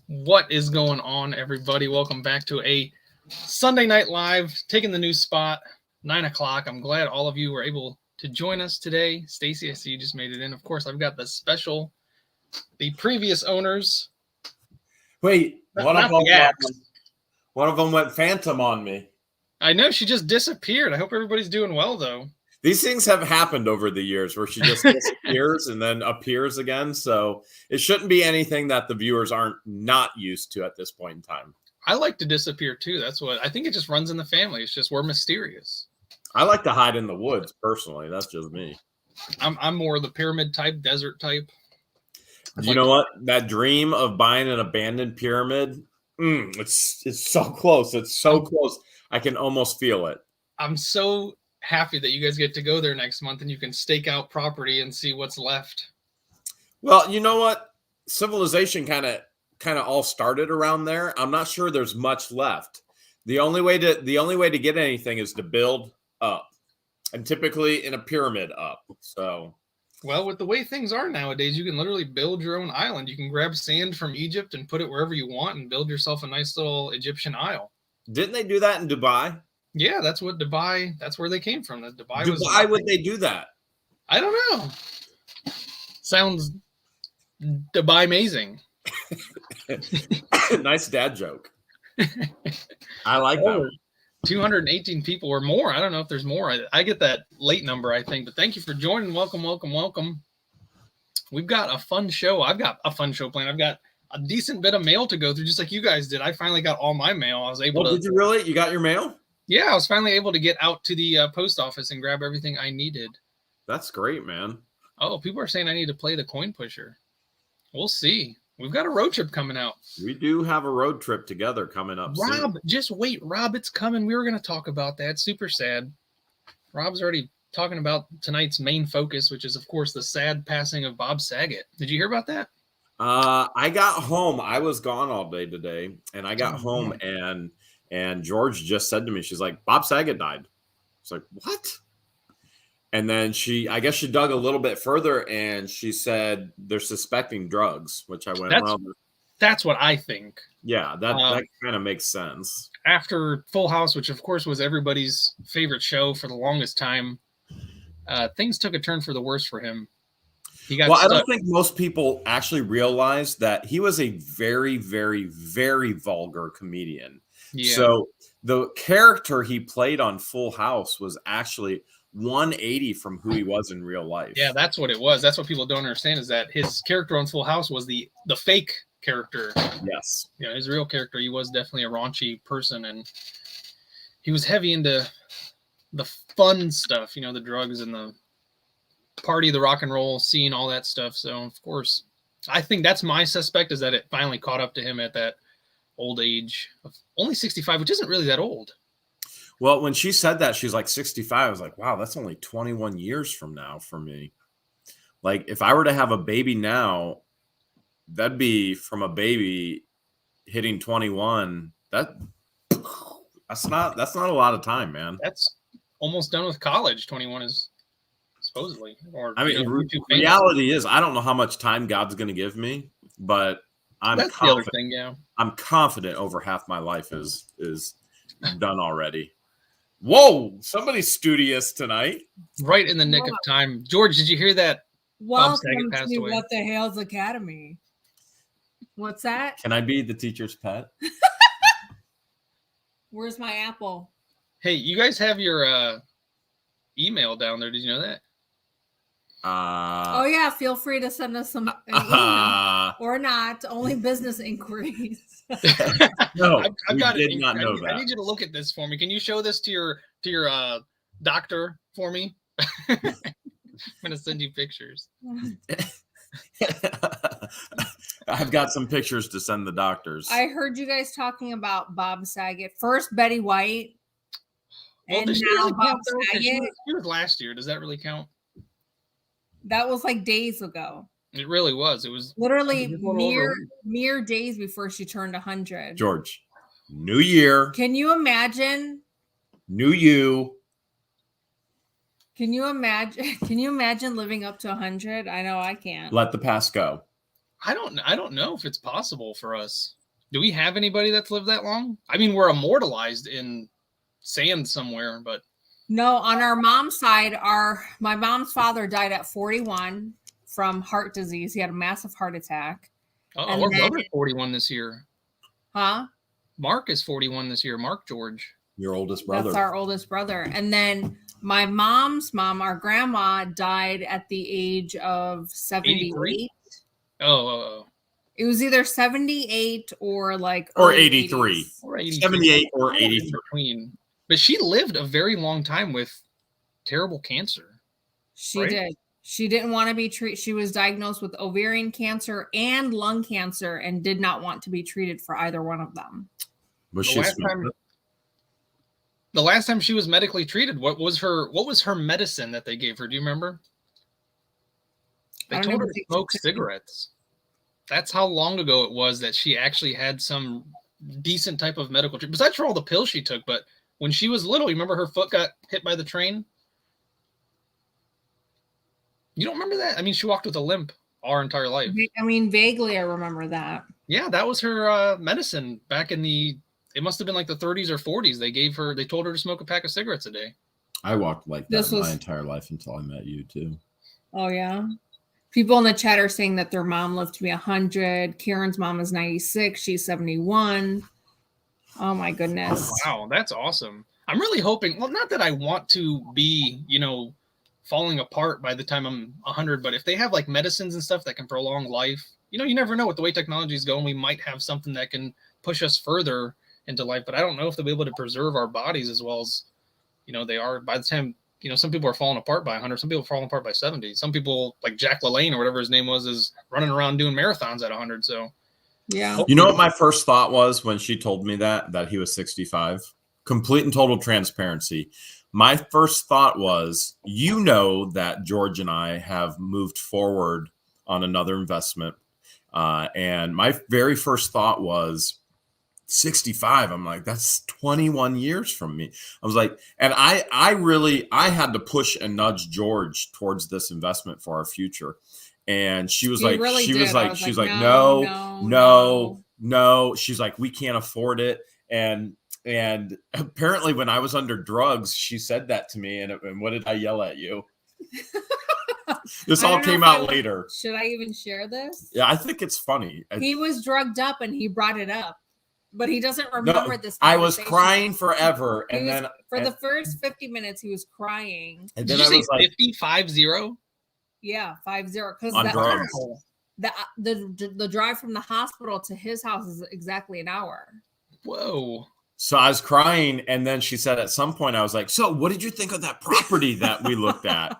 What is going on, everybody? Welcome back to a Sunday Night Live, taking the new spot, 9 o'clock. I'm glad all of you were able to join us today. Stacy, I see you just made it in. Of course, I've got the previous owners. Wait, one of them went phantom on me. I know, she just disappeared. I hope everybody's doing well, though. These things have happened over the years where she just disappears and then appears again. So it shouldn't be anything that the viewers aren't not used to at this point in time. I like to disappear too. That's what I think. It just runs in the family. It's just we're mysterious. I like to hide in the woods personally. That's just me. I'm more the pyramid type, desert type. You know what? That dream of buying an abandoned pyramid, it's so close. It's so close. I can almost feel it. I'm so happy that you guys get to go there next month and you can stake out property and see what's left. Well, you know what? Civilization kind of all started around there. I'm not sure there's much left. The only way to get anything is to build up, and typically in a pyramid up. So, well, with the way things are nowadays, you can literally build your own island. You can grab sand from Egypt and put it wherever you want and build yourself a nice little Egyptian isle. Didn't they do that in Dubai? Yeah, that's what Dubai. That's where they came from. Dubai would they do that? I don't know. Sounds Dubai amazing. Nice dad joke. I like that. 218 people or more. I don't know if there's more. I get that late number, I think. But thank you for joining. Welcome. We've got a fun show. I've got a fun show planned. I've got a decent bit of mail to go through, just like you guys did. I finally got all my mail. I was able to. Did you really? You got your mail? Yeah, I was finally able to get out to the post office and grab everything I needed. That's great, man. Oh, people are saying I need to play the coin pusher. We'll see. We've got a road trip coming out. We do have a road trip together coming up Rob, soon. just wait. Rob, it's coming. We were going to talk about that. Super sad. Rob's already talking about tonight's main focus, which is, of course, the sad passing of Bob Saget. Did you hear about that? I got home. I was gone all day today, and I got home, and George just said to me, she's like, Bob Saget died. It's like, what? And then I guess she dug a little bit further, and she said they're suspecting drugs, which I went, that's what I think. Yeah, that kind of makes sense. After Full House, which of course was everybody's favorite show for the longest time, things took a turn for the worse for him. I don't think most people actually realize that he was a very, very, very vulgar comedian. Yeah. So the character he played on Full House was actually 180 from who he was in real life. Yeah, that's what it was. That's what people don't understand, is that his character on Full House was the fake character. Yes. Yeah, his real character, he was definitely a raunchy person, and he was heavy into the fun stuff, the drugs and the party, the rock and roll scene, all that stuff. So, of course, I think that's my suspect, is that it finally caught up to him at that old age of only 65, which isn't really that old. Well, when she said that, she's like 65. I was like, wow, that's only 21 years from now for me. Like, if I were to have a baby now, that'd be from a baby hitting 21. That's not a lot of time, man. That's almost done with college. 21 is supposedly. Or I mean, reality is, I don't know how much time God's going to give me, but that's confident. The other thing, yeah. I'm confident over half my life is done already. Whoa, somebody's studious tonight. Right in the nick of time. George, did you hear that? Welcome to What the Hale's Academy. What's that? Can I be the teacher's pet? Where's my apple? Hey, you guys have your email down there. Did you know that? Oh, yeah. Feel free to send us some email or not. Only business inquiries. No, I've got it. Not know that. I need you to look at this for me. Can you show this to your doctor for me? I'm going to send you pictures. I've got some pictures to send the doctors. I heard you guys talking about Bob Saget. First, Betty White. Well, and now Bob Saget. She was last year. Does that really count? That was like days ago. It really was. It was literally mere days before she turned 100. George, new year. Can you imagine? New you. Can you imagine living up to 100? I know I can't. Let the past go. I don't know if it's possible for us. Do we have anybody that's lived that long? I mean, we're immortalized in sand somewhere, but No, on our mom's side, my mom's father died at 41 from heart disease. He had a massive heart attack. our brother's 41 this year. Huh? Mark is 41 this year. Mark George. Your oldest brother. That's our oldest brother. And then my mom's mom, our grandma, died at the age of 78. 83? Oh. It was either 78 or like or 83. 80s. Or 83. 78 or 83. But she lived a very long time with terrible cancer. She did. She didn't want to be treated. She was diagnosed with ovarian cancer and lung cancer and did not want to be treated for either one of them. Was the last time she was medically treated, what was her medicine that they gave her? Do you remember? They told her to smoke cigarettes. That's how long ago it was that she actually had some decent type of medical treatment. Besides for all the pills she took, but when she was little, you remember her foot got hit by the train? You don't remember that? I mean, she walked with a limp our entire life. I mean, vaguely I remember that. Yeah, that was her medicine back in it must have been like the 30s or 40s. They told her to smoke a pack of cigarettes a day. I walked like that my entire life until I met you too. Oh, yeah. People in the chat are saying that their mom lived to be 100. Karen's mom is 96. She's 71. Oh, my goodness. Wow, that's awesome. I'm really hoping, well, not that I want to be, falling apart by the time I'm 100, but if they have like medicines and stuff that can prolong life, you never know with the way technology is going. We might have something that can push us further into life, but I don't know if they'll be able to preserve our bodies as well as, they are by the time, some people are falling apart by 100, some people are falling apart by 70. Some people like Jack LaLanne or whatever his name was is running around doing marathons at 100. So yeah. You know what my first thought was when she told me that he was 65? Complete and total transparency. My first thought was, that George and I have moved forward on another investment. And my very first thought was 65. I'm like, that's 21 years from me. I was like, and I had to push and nudge George towards this investment for our future. And she was like, really she did. was like, was she's like, like, no. She's like, we can't afford it. And apparently when I was under drugs, she said that to me. And what did I yell at you? This all came out later. Should I even share this? Yeah, I think it's funny. He was drugged up and he brought it up, but he doesn't remember this. I was crying forever. And then for the first 50 minutes, he was crying. And then did you I was say like 50? Yeah, 50. Because on drugs. The drive from the hospital to his house is exactly an hour. Whoa. So I was crying, and then she said at some point, I was like, so what did you think of that property that we looked at?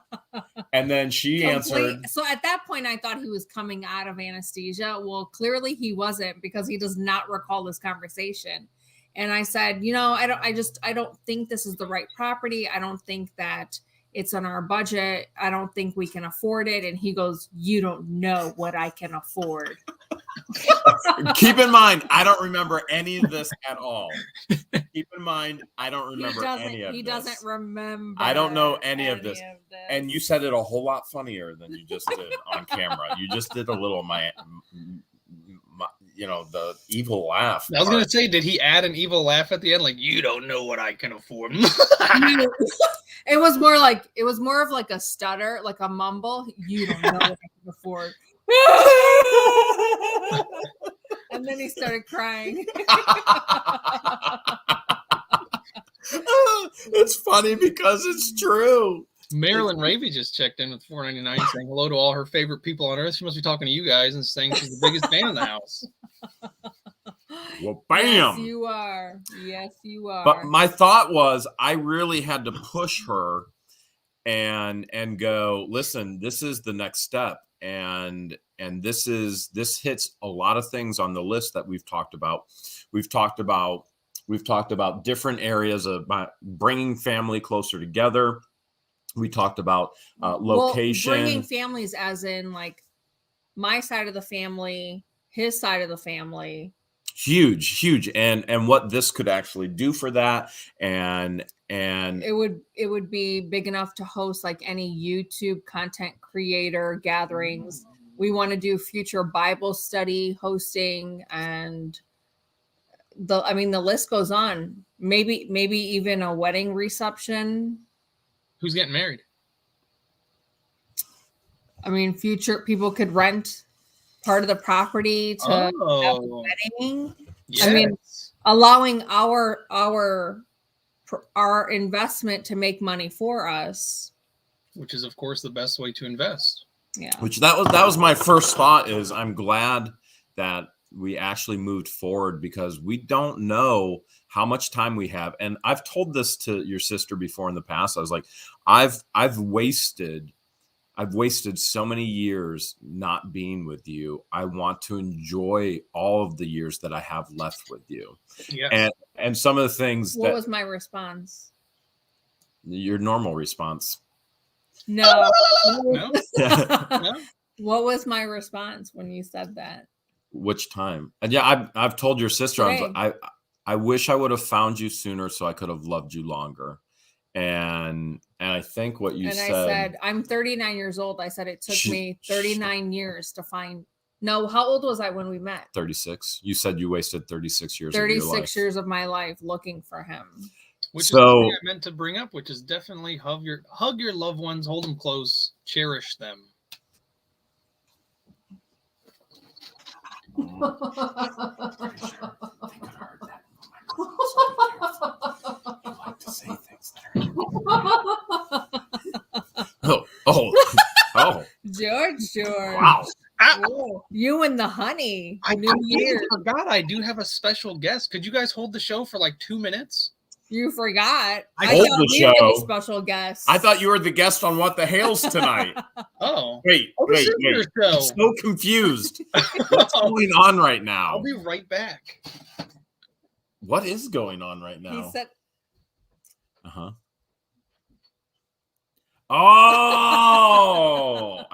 And then she answered. So at that point, I thought he was coming out of anesthesia. Well, clearly he wasn't, because he does not recall this conversation. And I said, I don't think this is the right property. I don't think that it's on our budget. I don't think we can afford it. And he goes, you don't know what I can afford. Keep in mind, I don't remember any of this at all. Keep in mind, I don't remember any of this. He doesn't remember. I don't know any of this. And you said it a whole lot funnier than you just did on camera. You just did a little the evil laugh. I was going to say, did he add an evil laugh at the end? Like, you don't know what I can afford. It was more of like a stutter, like a mumble. You don't know what I can afford. And then he started crying. It's funny because it's true. Marilyn Ravy just checked in with $4.99 saying hello to all her favorite people on earth. She must be talking to you guys and saying she's the biggest fan in the house. Well, bam. Yes, you are. Yes, you are. But my thought was, I really had to push her and go, listen, this is the next step. And this hits a lot of things on the list that we've talked about. We've talked about different areas of bringing family closer together. We talked about location. Well, bringing families as in like my side of the family, his side of the family. Huge. And what this could actually do for that. And it would be big enough to host like any YouTube content creator gatherings. We want to do future Bible study hosting, and the list goes on. Maybe even a wedding reception. Who's getting married? I mean, future people could rent part of the property to have a wedding. Yes. I mean, allowing our investment to make money for us, which is of course the best way to invest. Yeah. Which that was my first thought, is I'm glad that we actually moved forward, because we don't know how much time we have. And I've told this to your sister before in the past. I was like, I've wasted so many years not being with you. I want to enjoy all of the years that I have left with you. Yes. And some of the things What was my response? Your normal response. No. No? No? What was my response when you said that? Which time? And yeah, I've told your sister, I wish I would have found you sooner so I could have loved you longer. And I think what you said. I said, I'm 39 years old. I said it took me 39 years to find. No, how old was I when we met? 36. You said you wasted 36 years. 36 years of my life looking for him. Which is something I meant to bring up, which is definitely hug your loved ones, hold them close, cherish them. You like to say things that are George. Wow. Oh, you and the honey. I forgot I do have a special guest. Could you guys hold the show for like 2 minutes? You forgot. I hold the show. A special guest. I thought you were the guest on What the Hales tonight. Oh. Wait. I'm so confused. What's going on right now? I'll be right back. What is going on right now? He said. Oh.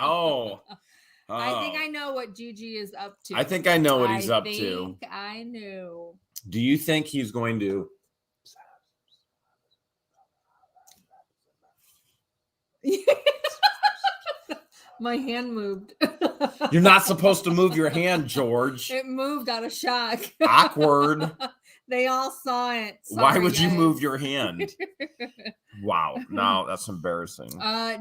I think I know what Gigi is up to. I think I know what he's up to. I knew. Do you think he's going to? My hand moved. You're not supposed to move your hand, George. It moved out of shock. Awkward. They all saw it. Sorry, why would you move your hand? Wow. No, that's embarrassing.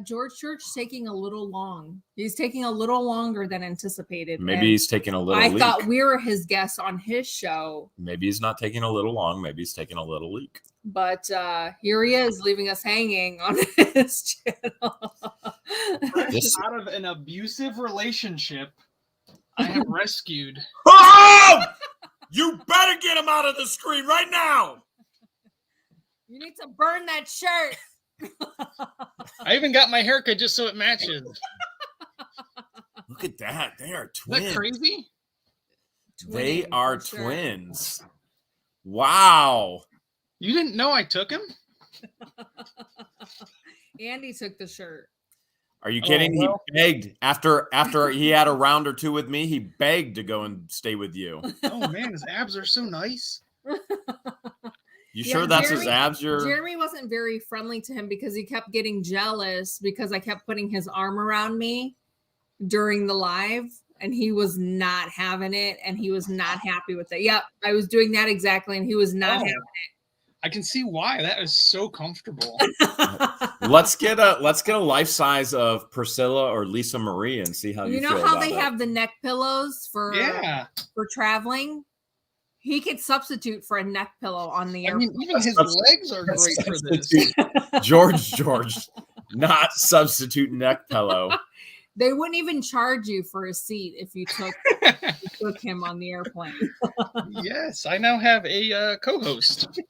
George Church taking a little long. He's taking a little longer than anticipated. Maybe he's taking a little leak. I thought we were his guests on his show. Maybe he's not taking a little long. Maybe he's taking a little leak. But here he is, leaving us hanging on his channel. Out of an abusive relationship, I have rescued. Oh! You better get him out of the screen right now. You need to burn that shirt. I even got my haircut just so it matches. Look at that. They are twins. Isn't that crazy? They are twins. Sure. Wow. You didn't know I took him? Andy took the shirt. Are you kidding? He begged after he had a round or two with me. He begged to go and stay with you. Oh man, his abs are so nice. You sure that's his abs? Jeremy wasn't very friendly to him because he kept getting jealous because I kept putting his arm around me during the live, and he was not having it, and he was not happy with it. Yep, I was doing that exactly, and he was not having it. I can see why. That is so comfortable. Let's get a life size of Priscilla or Lisa Marie and see how you feel. You know how they have the neck pillows for traveling? He could substitute for a neck pillow on the airplane. Even his legs are great for this. George, not substitute neck pillow. They wouldn't even charge you for a seat if you took him on the airplane. Yes, I now have a co-host.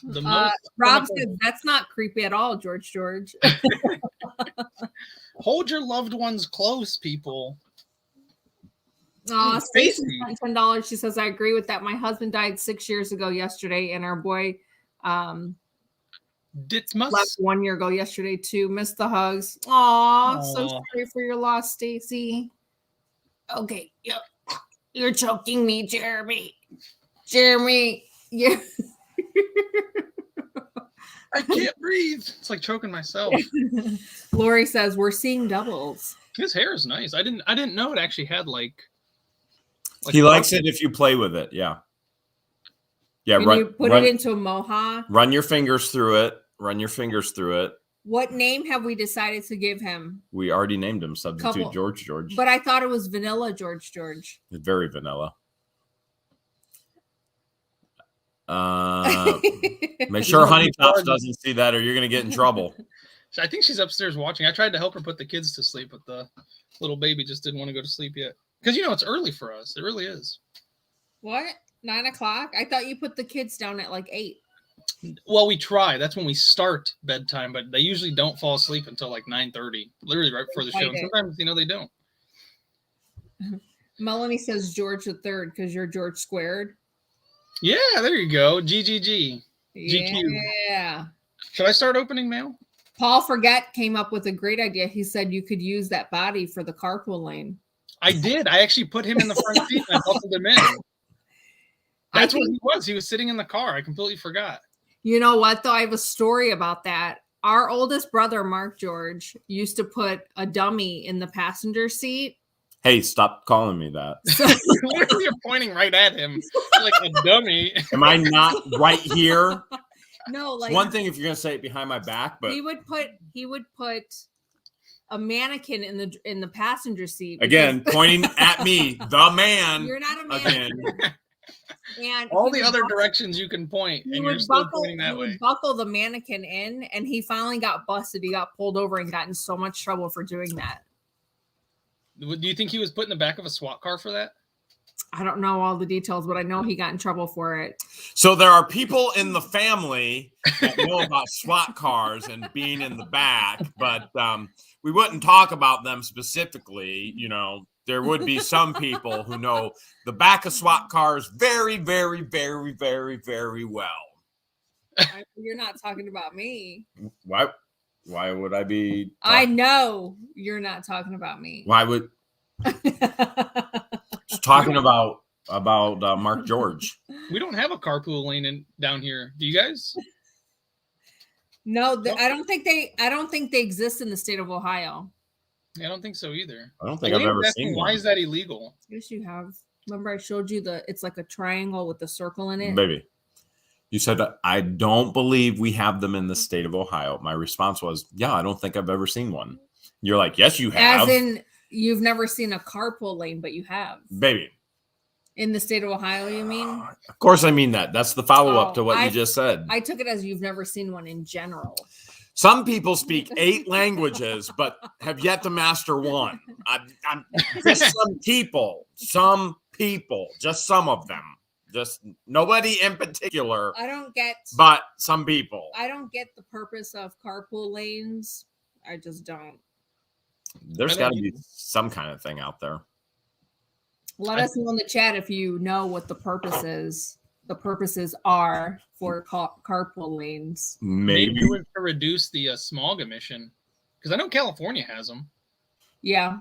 Rob said that's not creepy at all, George. Hold your loved ones close, people. Stacy spent $10. She says, I agree with that. My husband died 6 years ago yesterday, and our boy left 1 year ago yesterday too. Missed the hugs. Aw, so sorry for your loss, Stacy. Okay, you're choking me, Jeremy. Yeah. I can't breathe. It's like choking myself. Lori says we're seeing doubles. His hair is nice. I didn't know it actually had like he likes it if you play with it. Yeah. Yeah. When you put it into a mohawk. Run your fingers through it. Run your fingers through it. What name have we decided to give him? We already named him Substitute George. But I thought it was Vanilla George. It's very vanilla. Make sure Honey Tops doesn't see that or you're going to get in trouble. I think she's upstairs watching. I tried to help her put the kids to sleep, but the little baby just didn't want to go to sleep yet. Because, it's early for us. It really is. What? 9 o'clock? I thought you put the kids down at like 8. Well, we try. That's when we start bedtime, but they usually don't fall asleep until like 9:30, literally right before the show. Sometimes, they don't. Melanie says George the Third because you're George squared. Yeah, there you go. GGG. GQ. Yeah. Should I start opening mail? Paul Forget came up with a great idea. He said you could use that body for the carpool lane. I did. I actually put him in the front seat and I buckled him in. That's what he was. He was sitting in the car. I completely forgot. You know what, though? I have a story about that. Our oldest brother, Mark George, used to put a dummy in the passenger seat. Hey, stop calling me that. Literally, you're pointing right at him like a dummy. Am I not right here? No, like it's one thing if you're gonna say it behind my back, but he would put a mannequin in the passenger seat. Again, pointing at me, the man. You're not a man. Again. And all the other directions you can point, and you're still pointing that way. Buckle the mannequin in, and he finally got busted. He got pulled over and got in so much trouble for doing that. Do you think he was put in the back of a SWAT car for that? I don't know all the details, but I know he got in trouble for it. So there are people in the family that know about SWAT cars and being in the back, but we wouldn't talk about them specifically. There would be some people who know the back of SWAT cars very, very, very, very, very well. You're not talking about me. Why would I be? I know you're not talking about me. Why would? Just talking about Mark George. We don't have a carpool lane down here. Do you guys? No, I don't think they exist in the state of Ohio. I don't think so either. I don't think I've ever seen one. Why is that illegal? Yes, you have. Remember I showed you it's like a triangle with the circle in it? Baby, you said, I don't believe we have them in the state of Ohio. My response was, yeah, I don't think I've ever seen one. You're like, yes, you have. As in, you've never seen a carpool lane, but you have. Baby. In the state of Ohio, you mean? Of course I mean that. That's the follow-up to what you just said. I took it as you've never seen one in general. Some people speak 8 languages, but have yet to master one. Just some people, just some of them. Just nobody in particular. But some people. I don't get the purpose of carpool lanes. I just don't. There's got to be some kind of thing out there. Let us know in the chat if you know what the purposes are for carpool lanes. Maybe to reduce the smog emission, because I know California has them. Yeah.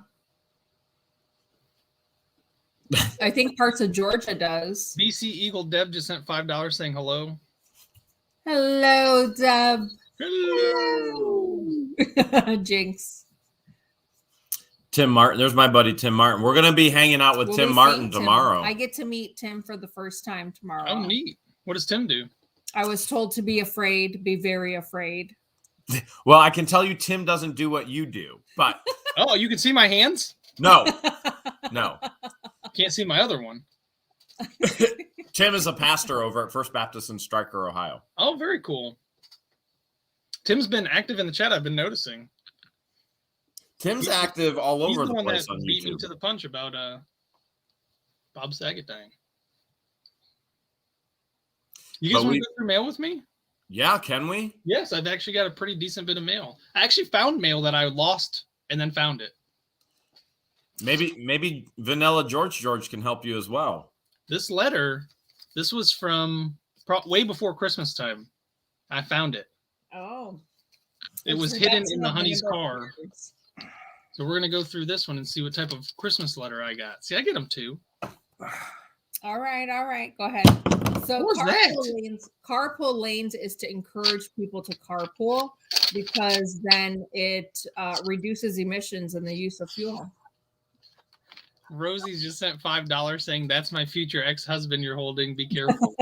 I think parts of Georgia does. BC Eagle Deb just sent $5 saying hello. Hello, Deb. Hello. Jinx. Tim Martin. There's my buddy Tim Martin. We're going to be hanging out with Tim Martin tomorrow. I get to meet Tim for the first time tomorrow. Oh, neat. What does Tim do? I was told to be afraid, be very afraid. Well, I can tell you Tim doesn't do what you do, but... Oh, you can see my hands? No. Can't see my other one. Tim is a pastor over at First Baptist in Stryker, Ohio. Oh, very cool. Tim's been active in the chat, I've been noticing. Tim's active all over the place on YouTube. Beat me to the punch about Bob Saget dying. You guys want to go through mail with me? Yeah, can we? Yes, I've actually got a pretty decent bit of mail. I actually found mail that I lost and then found it. Maybe Vanilla George can help you as well. This letter, this was from way before Christmas time. I found it. Oh. It was hidden in the honey's car. So we're going to go through this one and see what type of Christmas letter I got. See, I get them too. All right. Go ahead. So carpool lanes is to encourage people to carpool because then it reduces emissions and the use of fuel. Rosie's just sent $5 saying, "That's my future ex-husband you're holding. Be careful."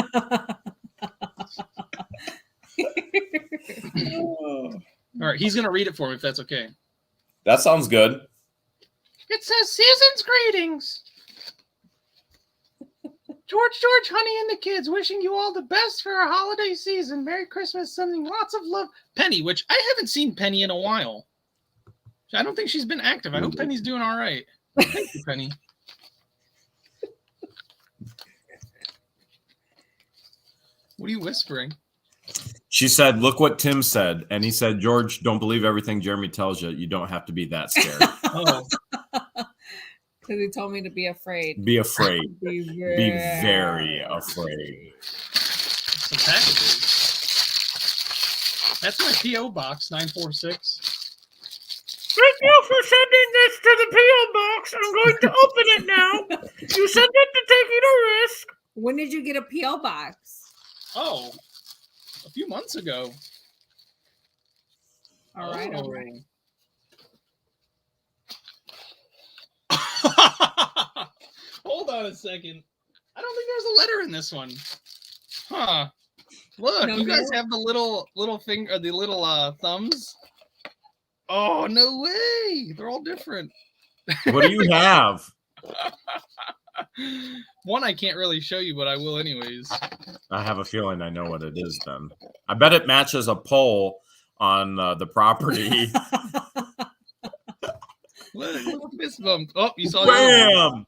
All right, he's gonna read it for me if that's okay. That sounds good. It says, "Season's greetings. George, honey, and the kids wishing you all the best for our holiday season. Merry Christmas, sending lots of love." Penny, which I haven't seen Penny in a while. I don't think she's been active. I hope Penny's doing all right. Thank you, Penny. What are you whispering? She said, "Look what Tim said." And he said, "George, don't believe everything Jeremy tells you. You don't have to be that scared." Oh. Because he told me to be afraid. Be afraid. Be very afraid. Some packages. That's my P.O. Box, 946. Thank you for sending this to the P.O. Box. I'm going to open it now. You sent it to Taking a Risk. When did you get a P.O. Box? Oh, a few months ago. All right. Hold on a second. I don't think there's a letter in this one. Huh. Look, you guys have the little finger, the little thumbs. Oh, no way. They're all different. What do you have? One I can't really show you, but I will anyways. I have a feeling I know what it is then. I bet it matches a pole on the property. Look, fist bump. Oh, you saw Bam!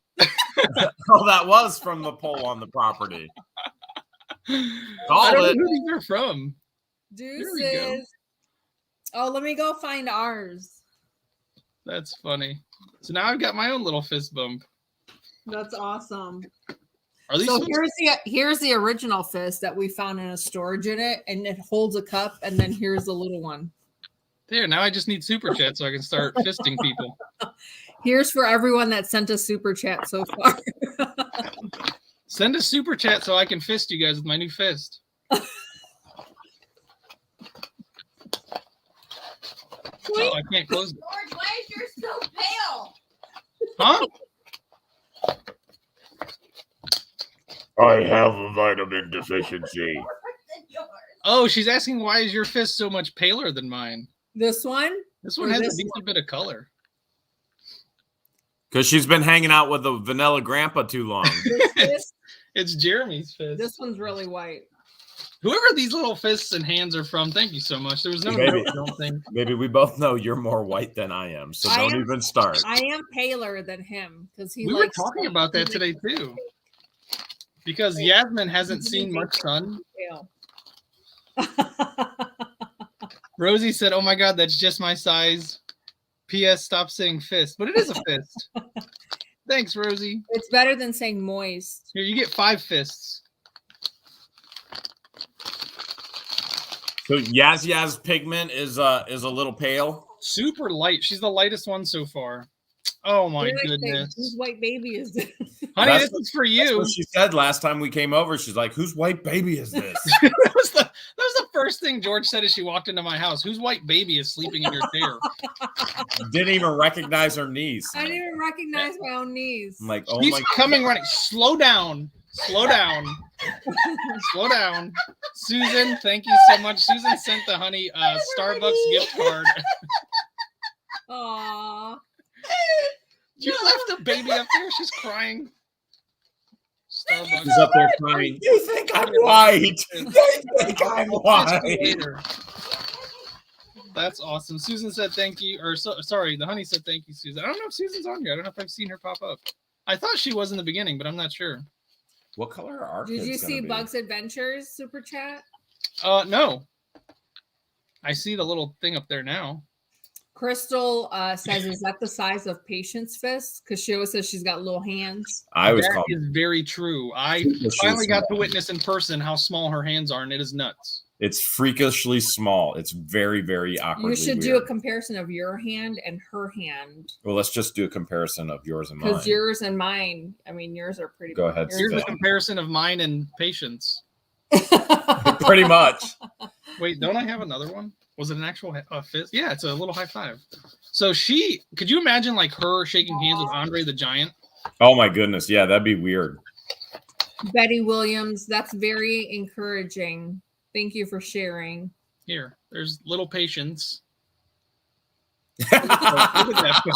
Oh, that was from the pole on the property. I don't know who these are from. Deuces. Oh, let me go find ours. That's funny. So now I've got my own little fist bump. That's awesome. Are these so here's the original fist that we found in a storage unit, and it holds a cup, and then here's the little one. There, now I just need super chat so I can start fisting people. Here's for everyone that sent a super chat so far. Send a super chat so I can fist you guys with my new fist. Oh, I can't close it. George, why is yours so pale? Huh? I have a vitamin deficiency. Oh, she's asking why is your fist so much paler than mine? This one? This one has a decent bit of color. Because she's been hanging out with the vanilla grandpa too long. It's Jeremy's fist. This one's really white. Whoever these little fists and hands are from, thank you so much. There was no note, I don't think. Maybe we both know you're more white than I am, so don't even start. I am paler than him because he. We were talking about that today too. Because Yasmin hasn't seen much sun. Rosie said, "Oh my God, that's just my size." P.S. Stop saying fist, but it is a fist. Thanks, Rosie. It's better than saying moist. Here, you get 5 fists. So Yaz pigment is a little pale. Super light. She's the lightest one so far. Oh my goodness. Whose white baby is this? Honey, this is for you. That's what she said last time we came over. She's like, "Whose white baby is this?" that was the first thing George said as she walked into my house. Whose white baby is sleeping in your chair? Didn't even recognize her niece. I didn't even recognize my own niece. I'm like, oh She's my God. coming running. Slow down. Slow down. Slow down. Susan, thank you so much. Susan sent the honey Starbucks gift card. Aww. You left the baby up there. She's crying. Starbucks. She's up there crying. You think I'm white? You think I'm white? That's awesome. Susan said thank you. Or sorry, the honey said thank you, Susan. I don't know if Susan's on here. I don't know if I've seen her pop up. I thought she was in the beginning, but I'm not sure. What color are our Did kids you see gonna be? Bugs Adventures super chat? No. I see the little thing up there now. Crystal says, is that the size of Patient's fist? Because she always says she's got little hands. I was That is very true. I finally got to witness in person how small her hands are, and it is nuts. It's freakishly small. It's very, very awkward. You should do a comparison of your hand and her hand. Well, let's just do a comparison of yours and mine. Because yours and mine, I mean, yours are pretty. Go ahead. Here's a comparison of mine and Patience. Pretty much. Wait, don't I have another one? Was it an actual fist? Yeah, it's a little high five. So could you imagine like her shaking hands with Andre the Giant? Oh my goodness. Yeah, that'd be weird. Betty Williams, that's very encouraging. Thank you for sharing. Here, there's little Patience. Look at that,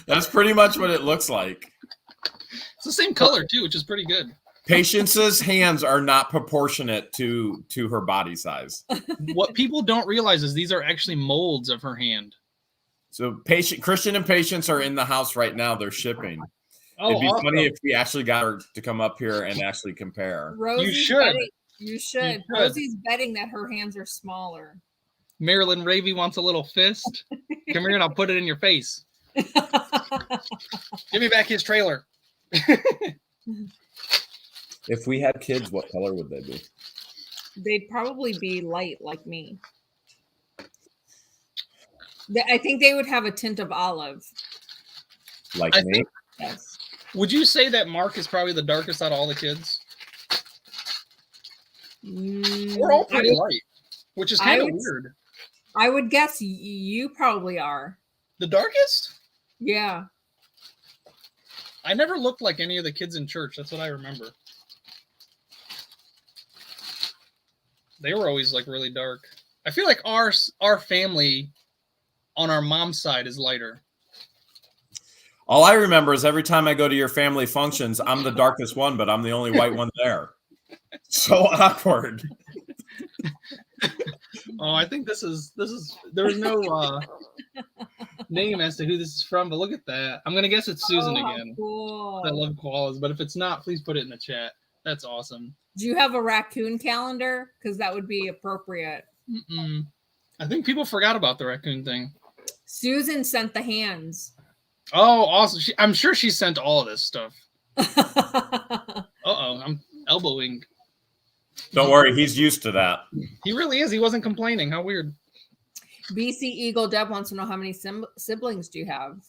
That's pretty much what it looks like. It's the same color too, which is pretty good. Patience's hands are not proportionate to her body size. What people don't realize is these are actually molds of her hand. So Christian and Patience are in the house right now. They're shipping. Oh, it'd be awesome. funny if we actually got her to come up here and actually compare. Rosie's You should. Betting, you should. Rosie's betting that her hands are smaller. Marilyn Ravy wants a little fist. Come here and I'll put it in your face. Give me back his trailer. If we had kids, what color would they be? They'd probably be light like me. I think they would have a tint of olive. Like me? Yes. Would you say that Mark is probably the darkest out of all the kids? We're all pretty light, which is kind of weird. I would guess you probably are. The darkest? Yeah. I never looked like any of the kids in church. That's what I remember. They were always like really dark. I feel like our family on our mom's side is lighter. All I remember is every time I go to your family functions, I'm the darkest one, but I'm the only white one there. So awkward. Oh, I think this is there's no name as to who this is from, but look at that. I'm gonna guess it's Susan again. Cool. I love koalas, but if it's not, please put it in the chat. That's awesome. Do you have a raccoon calendar? Because that would be appropriate. I think people forgot about the raccoon thing. Susan sent the hands. Oh, awesome. I'm sure she sent all of this stuff. Uh-oh, I'm elbowing. Don't worry, he's used to that. He really is. He wasn't complaining. How weird. BC Eagle Deb wants to know how many siblings do you have?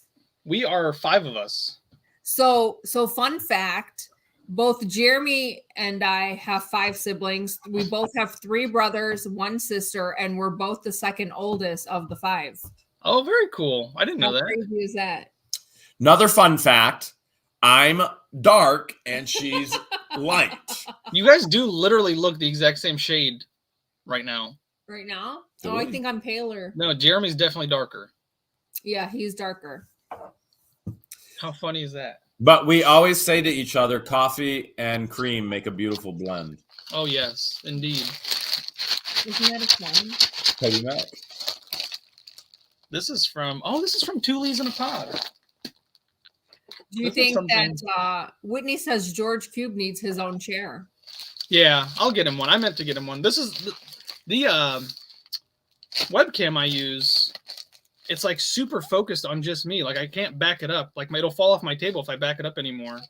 We are 5 of us. So fun fact, both Jeremy and I have 5 siblings. We both have 3 brothers, 1 sister, and we're both the second oldest of the 5. Oh, very cool. I didn't know that. How crazy is that? Another fun fact, I'm dark and she's light. You guys do literally look the exact same shade right now. Right now? Do Oh, I we? think I'm paler. No, Jeremy's definitely darker. Yeah, he's darker. How funny is that? But we always say to each other, coffee and cream make a beautiful blend. Oh, yes, indeed. Isn't that a song? Cody Mack. This is from 2 Leaves in a Pod. Do you think that Whitney says George Cube needs his own chair? Yeah, I'll get him one. I meant to get him one. This is the webcam I use. It's like super focused on just me. Like I can't back it up. Like it'll fall off my table if I back it up anymore.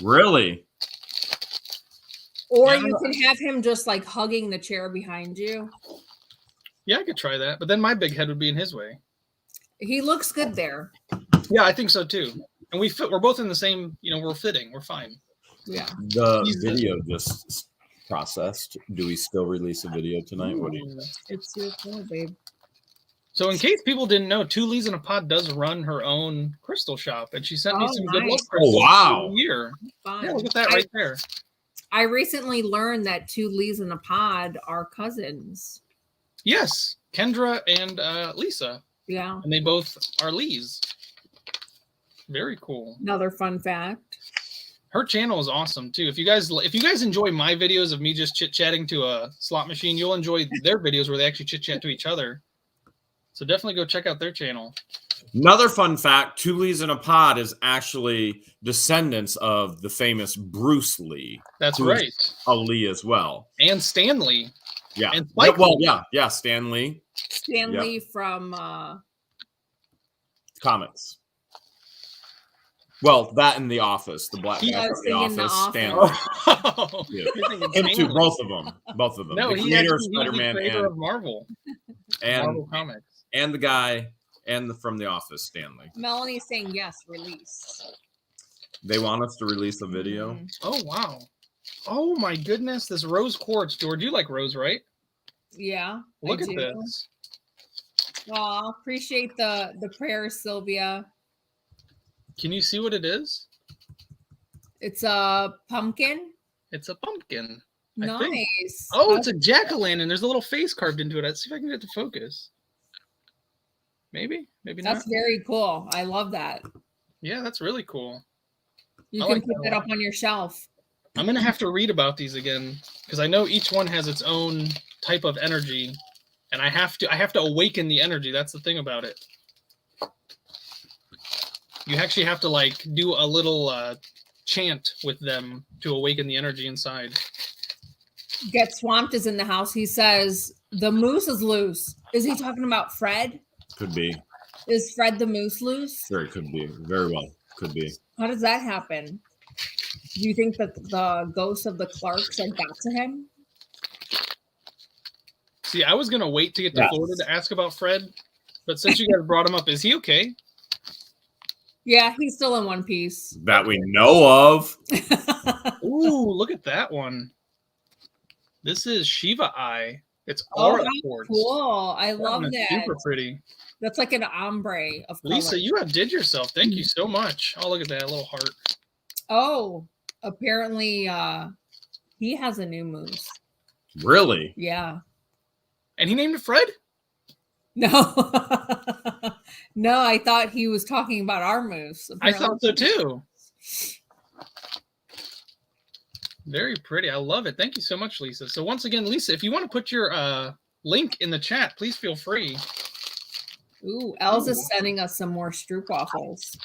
Really? Or you can have him just like hugging the chair behind you. Yeah, I could try that. But then my big head would be in his way. He looks good there. Yeah, I think so too. And we're both in the same, we're fitting. We're fine. Yeah. The video just processed. Do we still release a video tonight? What do you think? It's your call, babe. So in case people didn't know, 2 Leaves in a Pod does run her own crystal shop. And she sent me some good luck crystals. Oh, wow. For the year. Fun. Yeah, look at that right there. I recently learned that 2 Leaves in a Pod are cousins. Yes. Kendra and Lisa. Yeah. And they both are Lees. Very cool. Another fun fact. Her channel is awesome too. If you guys enjoy my videos of me just chit-chatting to a slot machine, you'll enjoy their videos where they actually chit-chat to each other. So definitely go check out their channel. Another fun fact, 2 Leaves in a Pod is actually descendants of the famous Bruce Lee. That's right. A Lee as well. And Stan Lee. Yeah. And Spike Well, Lee. yeah. Stan Lee. Stan Lee from comics. Well, that in The Office, the black guy from The Office, Stan Lee. Oh, Yeah. you're thinking Him too, Stanley. both of them. No, The he creator actually of he was the Spider-Man creator of Marvel Comics. and the guy from The Office, Stan Lee. Melanie's saying yes, release. They want us to release a video. Mhm. Oh wow. Oh my goodness, this rose quartz, George. You like rose, right? Yeah. Look I at do. this. Aw, appreciate the prayers, Sylvia. Can you see what it is? It's a pumpkin. It's a pumpkin. I think. Nice. Oh, it's a jack-o'-lantern. There's a little face carved into it. Let's see if I can get it to focus. Maybe not. That's very cool. I love that. Yeah, that's really cool. You I can like put that that a up on your shelf. I'm gonna have to read about these again because I know each one has its own type of energy, and I have to awaken the energy. That's the thing about it. You actually have to like do a little chant with them to awaken the energy inside. Get Swamped is in the house. He says the moose is loose. Is he talking about Fred? Could be. Is Fred the moose loose? Sure, it could be. Very well. Could be. How does that happen? Do you think that the ghosts of the Clarks had got to him? See, I was gonna wait to get to Florida to ask about Fred, but since you guys brought him up, is he okay? Yeah, he's still in one piece. That we know of. Ooh, look at that one. This is Shiva Eye. It's aura quartz. Cool. I love That. that. Super pretty. That's like an ombre of color. Lisa, you outdid yourself. Thank you so much. Oh, look at that little heart. Oh, apparently he has a new moose. Really? Yeah. And he named it Fred? No. No, I thought he was talking about our moose. Apparently. I thought so too. Very pretty. I love it. Thank you so much, Lisa. So once again, Lisa, if you want to put your link in the chat, please feel free. Ooh, Elsa's sending us some more Stroopwafels.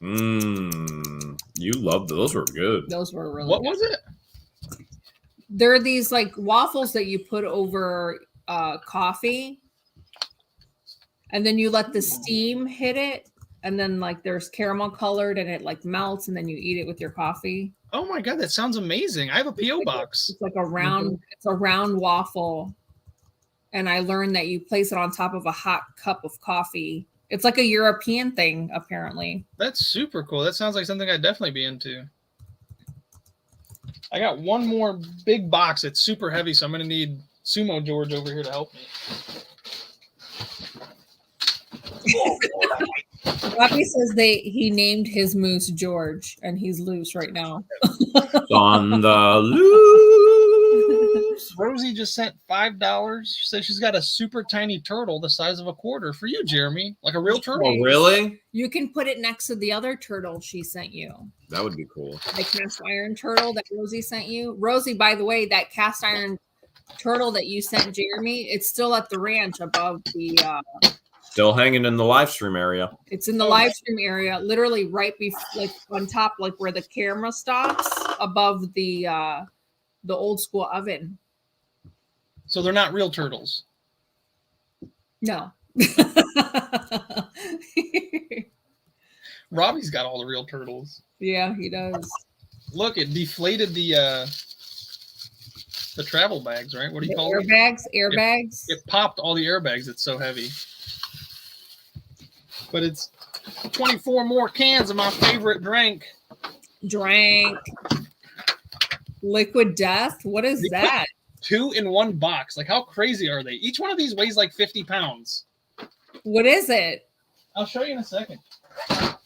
You love those. Were good. Those were really What good. was it? They're these like waffles that you put over coffee, and then you let the steam hit it, and then like there's caramel colored and it like melts, and then you eat it with your coffee. Oh my god, that sounds amazing. I have a P.O. box. It's like a round, it's a round waffle. And I learned that you place it on top of a hot cup of coffee. It's like a European thing, apparently. That's super cool. That sounds like something I'd definitely be into. I got one more big box. It's super heavy, so I'm going to need Sumo George over here to help me. Robbie says he named his moose George, and he's loose right now. On the loose. Rosie just sent $5. She says she's got a super tiny turtle the size of a quarter for you, Jeremy. Like a real turtle. Oh, really? You can put it next to the other turtle she sent you. That would be cool. The cast iron turtle that Rosie sent you. Rosie, by the way, that cast iron turtle that you sent Jeremy, it's still at the ranch above the... Still hanging in the live stream area. It's in the live stream area, literally right like on top, like where the camera stops, above the old school oven. So they're not real turtles. No. Robbie's got all the real turtles. Yeah, he does. Look, it deflated the travel bags, right? What do you call it? Airbags. It popped all the airbags. It's so heavy. But it's 24 more cans of my favorite drink. Liquid Death? What is that? 2 in one box. Like, how crazy are they? Each one of these weighs like 50 pounds. What is it? I'll show you in a second.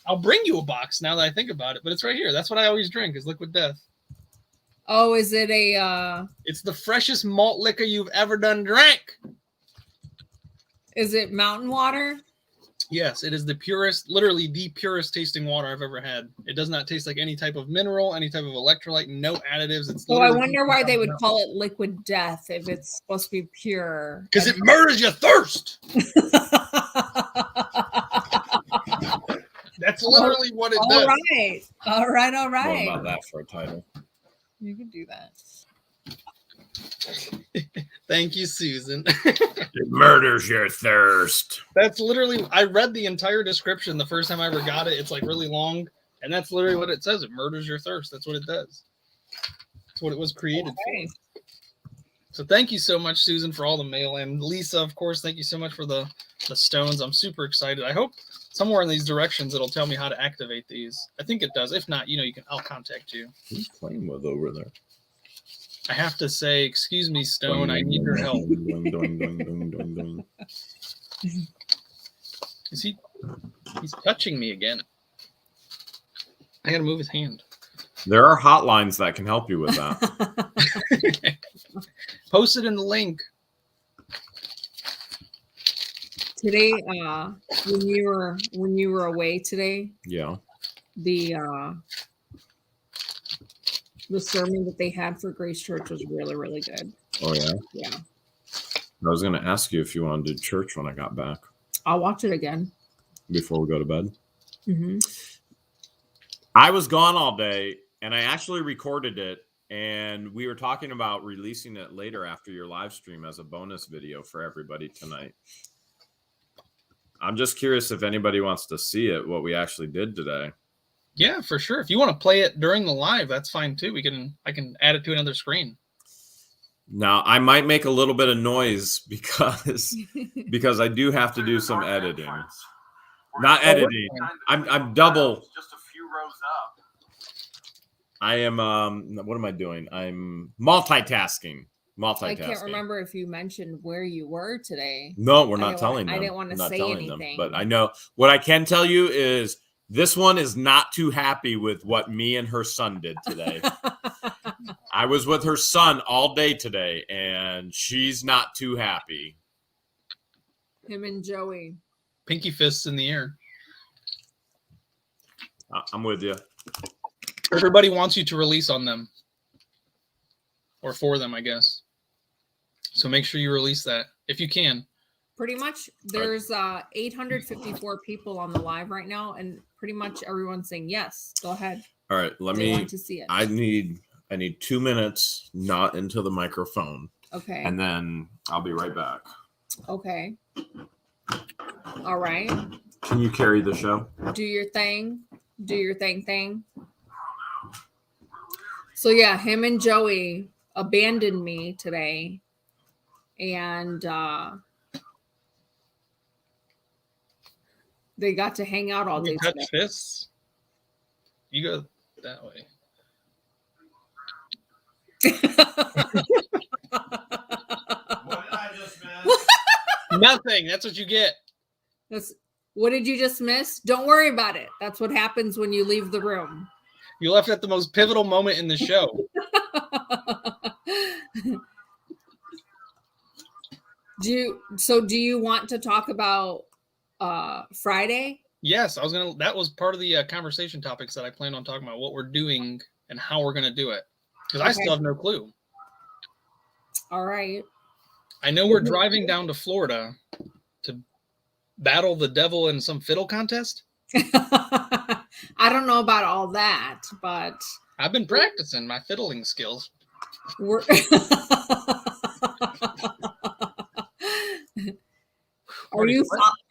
I'll bring you a box now that I think about it, but it's right here. That's what I always drink is Liquid Death. Oh, is it a... It's the freshest malt liquor you've ever done drank. Is it mountain water? Yes, it is the purest, literally the purest tasting water I've ever had. It does not taste like any type of mineral, any type of electrolyte, no additives. It's so I wonder why they would call it Liquid Death if it's supposed to be pure. Because it murders your thirst. That's literally what it does. All right. What about that for a title? You can do that. Thank you, Susan. It murders your thirst. That's literally, I read the entire description the first time I ever got it. It's like really long, and that's literally what it says. It murders your thirst. That's what it does. That's what it was created for. So thank you so much, Susan, for all the mail. And Lisa, of course, thank you so much for the stones. I'm super excited. I hope somewhere in these directions it'll tell me how to activate these. I think it does. If not, I'll contact you. Who's playing with over there? I have to say, excuse me, Stone, I need your help. Is he? He's touching me again. I gotta move his hand. There are hotlines that can help you with that. Post it in the link. Today, when you were away today, Yeah. The sermon that they had for Grace Church was really, really good. Oh yeah. Yeah. I was going to ask you if you wanted to do church when I got back. I'll watch it again Before we go to bed. Mm-hmm. I was gone all day, and I actually recorded it, and we were talking about releasing it later after your live stream as a bonus video for everybody tonight. I'm just curious if anybody wants to see it, what we actually did today. Yeah, for sure. If you want to play it during the live, that's fine too. I can add it to another screen. Now, I might make a little bit of noise because I do have to do some editing. Not editing. I'm double. Just a few rows up. I am what am I doing? I'm multitasking. I can't remember if you mentioned where you were today. No, we're not telling them. I didn't want to say anything. But I know what I can tell you is this one is not too happy with what me and her son did today. I was with her son all day today, and she's not too happy. Him and Joey. Pinky fists in the air. I'm with you. Everybody wants you to release on them. Or for them, I guess. So make sure you release that if you can. Pretty much, there's 854 people on the live right now, and pretty much everyone's saying yes. Go ahead. All right, want to see it. I need 2 minutes, not into the microphone. Okay. And then I'll be right back. Okay. All right. Can you carry the show? Do your thing. Do your thing. So yeah, him and Joey abandoned me today, and they got to hang out all day. Touch fists. You go that way. What did I just miss? Nothing. That's what you get. What did you just miss? Don't worry about it. That's what happens when you leave the room. You left at the most pivotal moment in the show. Do you want to talk about Friday? Yes, that was part of the conversation topics that I planned on talking about, what we're doing and how we're going to do it. Because I still have no clue. All right. I know we're driving down to Florida to battle the devil in some fiddle contest. I don't know about all that, but I've been practicing my fiddling skills. Are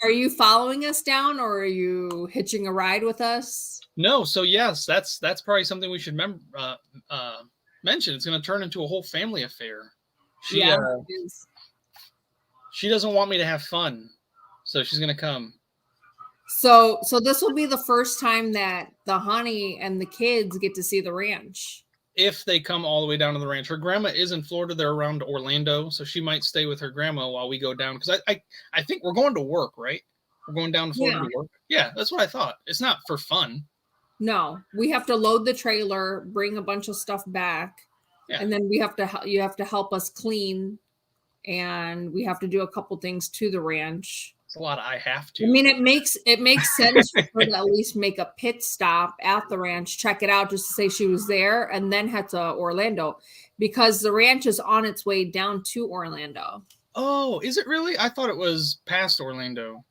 you following us down, or are you hitching a ride with us? No. So yes, that's probably something we should mention. It's going to turn into a whole family affair. She doesn't want me to have fun, so she's going to come. So this will be the first time that the honey and the kids get to see the ranch. If they come all the way down to the ranch. Her grandma is in Florida. They're around Orlando, so she might stay with her grandma while we go down. Because I think we're going to work, right? We're going down to Florida to work. Yeah, that's what I thought. It's not for fun. No, we have to load the trailer, bring a bunch of stuff back, and then you have to help us clean, and we have to do a couple things to the ranch. It's a lot of I have to. I mean, it makes sense for her to at least make a pit stop at the ranch, check it out just to say she was there, and then head to Orlando, because the ranch is on its way down to Orlando. Oh, is it really? I thought it was past Orlando.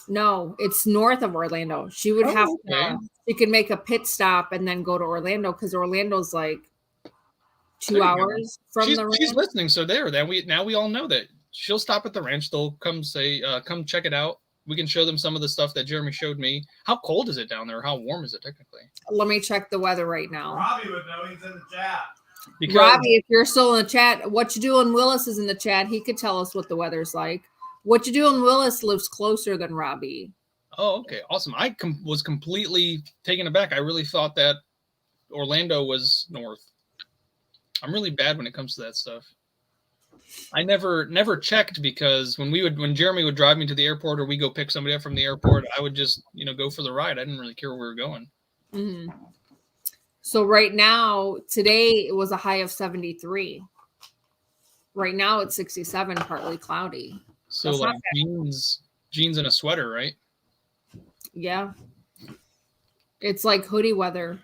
No, it's north of Orlando. She would have to, she could make a pit stop and then go to Orlando, because Orlando's like 2 hours from she's, the ranch. she's listening, so there. Now we all know that she'll stop at the ranch. They'll come come check it out. We can show them some of the stuff that Jeremy showed me. How cold is it down there? How warm is it technically? Let me check the weather right now. Robbie would know, he's in the chat. Because, Robbie, if you're still in the chat, what you doing? Willis is in the chat. He could tell us what the weather's like. What you doing? Willis lives closer than Robbie. oh, okay, awesome. I was completely taken aback. I really thought that Orlando was north. I'm really bad when it comes to that stuff. I never checked because when Jeremy would drive me to the airport or we go pick somebody up from the airport, I would just go for the ride. I didn't really care where we were going. Mm-hmm. So right now, today it was a high of 73. Right now it's 67, partly cloudy. So That's like jeans and a sweater, right? Yeah. It's like hoodie weather.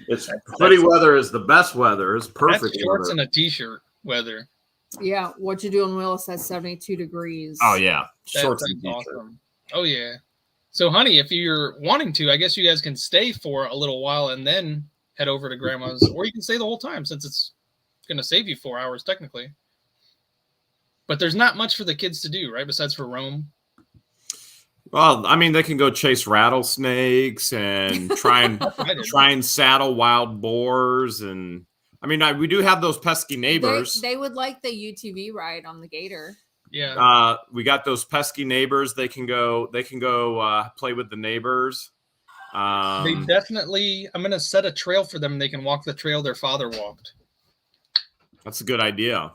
It's hoodie weather is the best weather. It's perfect. That's shorts weather. and a t-shirt weather. Yeah. What you doing, Willis? That's 72 degrees. Oh yeah, shorts That's and t-shirt. awesome. Oh yeah. So honey, if you're wanting to, I guess you guys can stay for a little while and then head over to grandma's, or you can stay the whole time since it's going to save you 4 hours technically. But there's not much for the kids to do, right? Besides for roam. Well, I mean, they can go chase rattlesnakes and try and saddle wild boars, and I mean, we do have those pesky neighbors. They would like the UTV ride on the gator. Yeah. We got those pesky neighbors. They can go play with the neighbors. They definitely. I'm gonna set a trail for them. They can walk the trail their father walked. That's a good idea.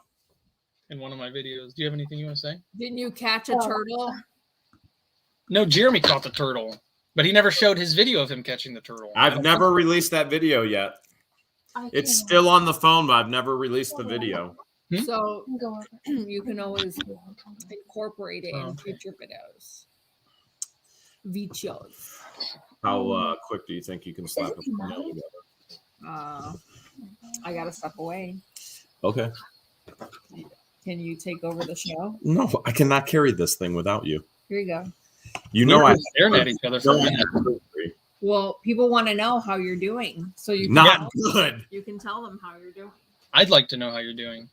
In one of my videos. Do you have anything you want to say? Didn't you catch a turtle? No, Jeremy caught the turtle, but he never showed his video of him catching the turtle. I've never released that video yet. It's still on the phone, but I've never released the video. So you can always incorporate it in future videos. How quick do you think you can slap a thumbnail together? I gotta step away. Okay. Can you take over the show? No, I cannot carry this thing without you. Here you go. You know, I staring at each other for a minute. Well, people want to know how you're doing, so you can Not good. You can tell them how you're doing. I'd like to know how you're doing.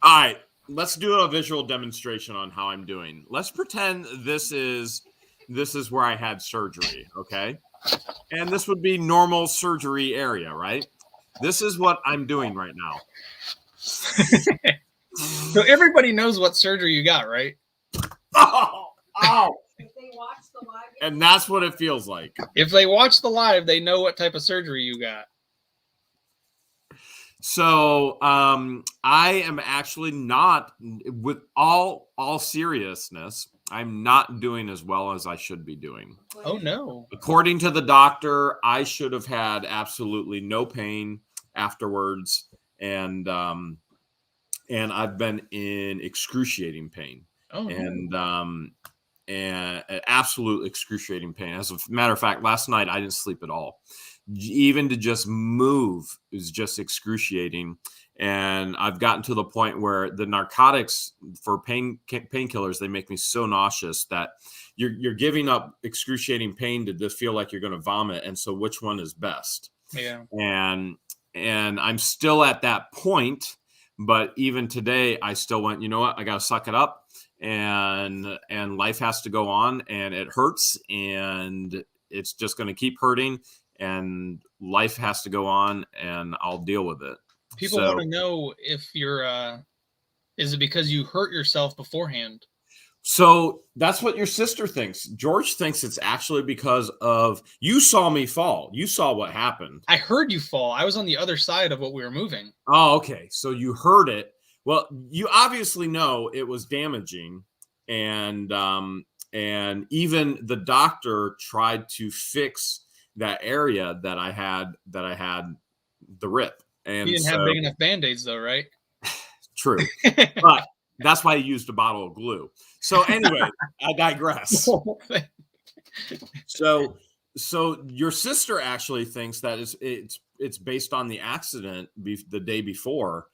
All right, let's do a visual demonstration on how I'm doing. Let's pretend this is where I had surgery, okay? And this would be normal surgery area, right? This is what I'm doing right now. So everybody knows what surgery you got, right? Oh, ow. If they watch the live, And that's what it feels like. If they watch the live, they know what type of surgery you got. So I am actually not, with all seriousness, I'm not doing as well as I should be doing. Oh no. According to the doctor, I should have had absolutely no pain afterwards, and I've been in excruciating pain. Oh, and absolute excruciating pain. As a matter of fact, last night I didn't sleep at all. Even to just move is just excruciating. And I've gotten to the point where the narcotics for painkillers, they make me so nauseous that you're giving up excruciating pain to just feel like you're going to vomit. And so which one is best? Yeah. And I'm still at that point, but even today I still went, you know what? I got to suck it up, and life has to go on, and it hurts, and it's just going to keep hurting, and life has to go on, and I'll deal with it. People want to know if you're, is it because you hurt yourself beforehand? So that's what your sister thinks. George thinks it's actually because of, you saw me fall. You saw what happened. I heard you fall. I was on the other side of what we were moving. Oh, okay. So you heard it. Well, you obviously know it was damaging, and even the doctor tried to fix that area that I had the rip. And you didn't have big enough Band-Aids though, right? True. But that's why he used a bottle of glue. So anyway, I digress. So your sister actually thinks that it's based on the accident the day before.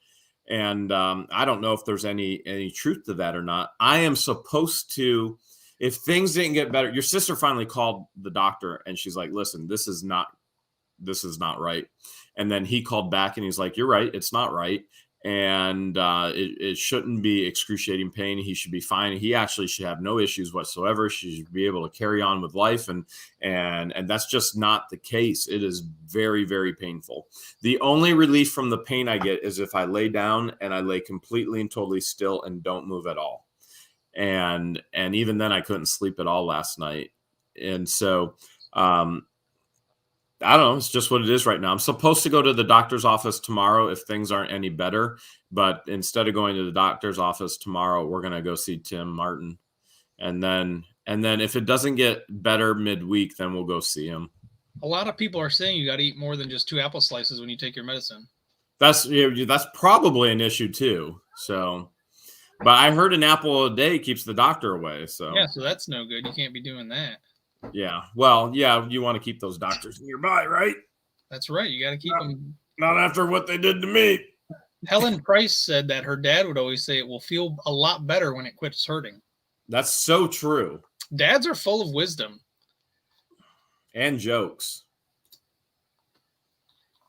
And I don't know if there's any truth to that or not. I am supposed to, if things didn't get better, your sister finally called the doctor and she's like, listen, this is not this is not right. And then he called back and he's like, you're right. It's not right. And it shouldn't be excruciating pain. He should be fine. He actually should have no issues whatsoever. She should be able to carry on with life. And that's just not the case. It is very, very painful. The only relief from the pain I get is if I lay down and I lay completely and totally still and don't move at all. And even then I couldn't sleep at all last night. And so, I don't know. It's just what it is right now. I'm supposed to go to the doctor's office tomorrow if things aren't any better. But instead of going to the doctor's office tomorrow, we're going to go see Tim Martin. And then if it doesn't get better midweek, then we'll go see him. A lot of people are saying you got to eat more than just 2 apple slices when you take your medicine. That's probably an issue too. So, but I heard an apple a day keeps the doctor away. So yeah, so that's no good. You can't be doing that. Yeah. Well, yeah, you want to keep those doctors nearby, right? That's right. You got to keep them. Not after what they did to me. Helen Price said that her dad would always say it will feel a lot better when it quits hurting. That's so true. Dads are full of wisdom. And jokes.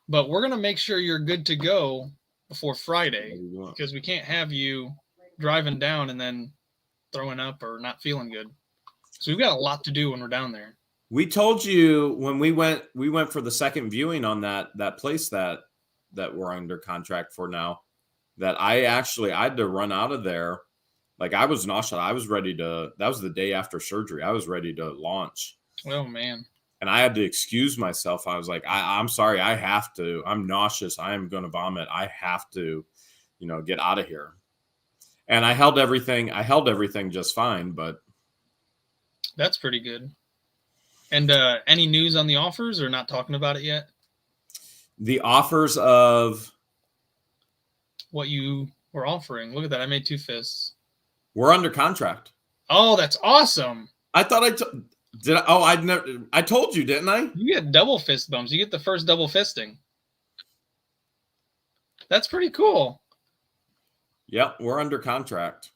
But we're going to make sure you're good to go before Friday because we can't have you driving down and then throwing up or not feeling good. So we've got a lot to do when we're down there. We told you when we went for the second viewing on that place that we're under contract for now, that I had to run out of there. Like I was nauseous. I was ready to, that was the day after surgery. I was ready to launch. Oh man. And I had to excuse myself. I was like, I'm sorry. I have to, I'm nauseous. I am going to vomit. I have to, get out of here. And I held everything just fine, but that's pretty good. And any news on the offers or not talking about it yet? The offers of what you were offering. Look at that. I made 2 fists. We're under contract. Oh, that's awesome. I thought I told you, didn't I? You get double fist bumps. You get the first double fisting. That's pretty cool. Yep, we're under contract.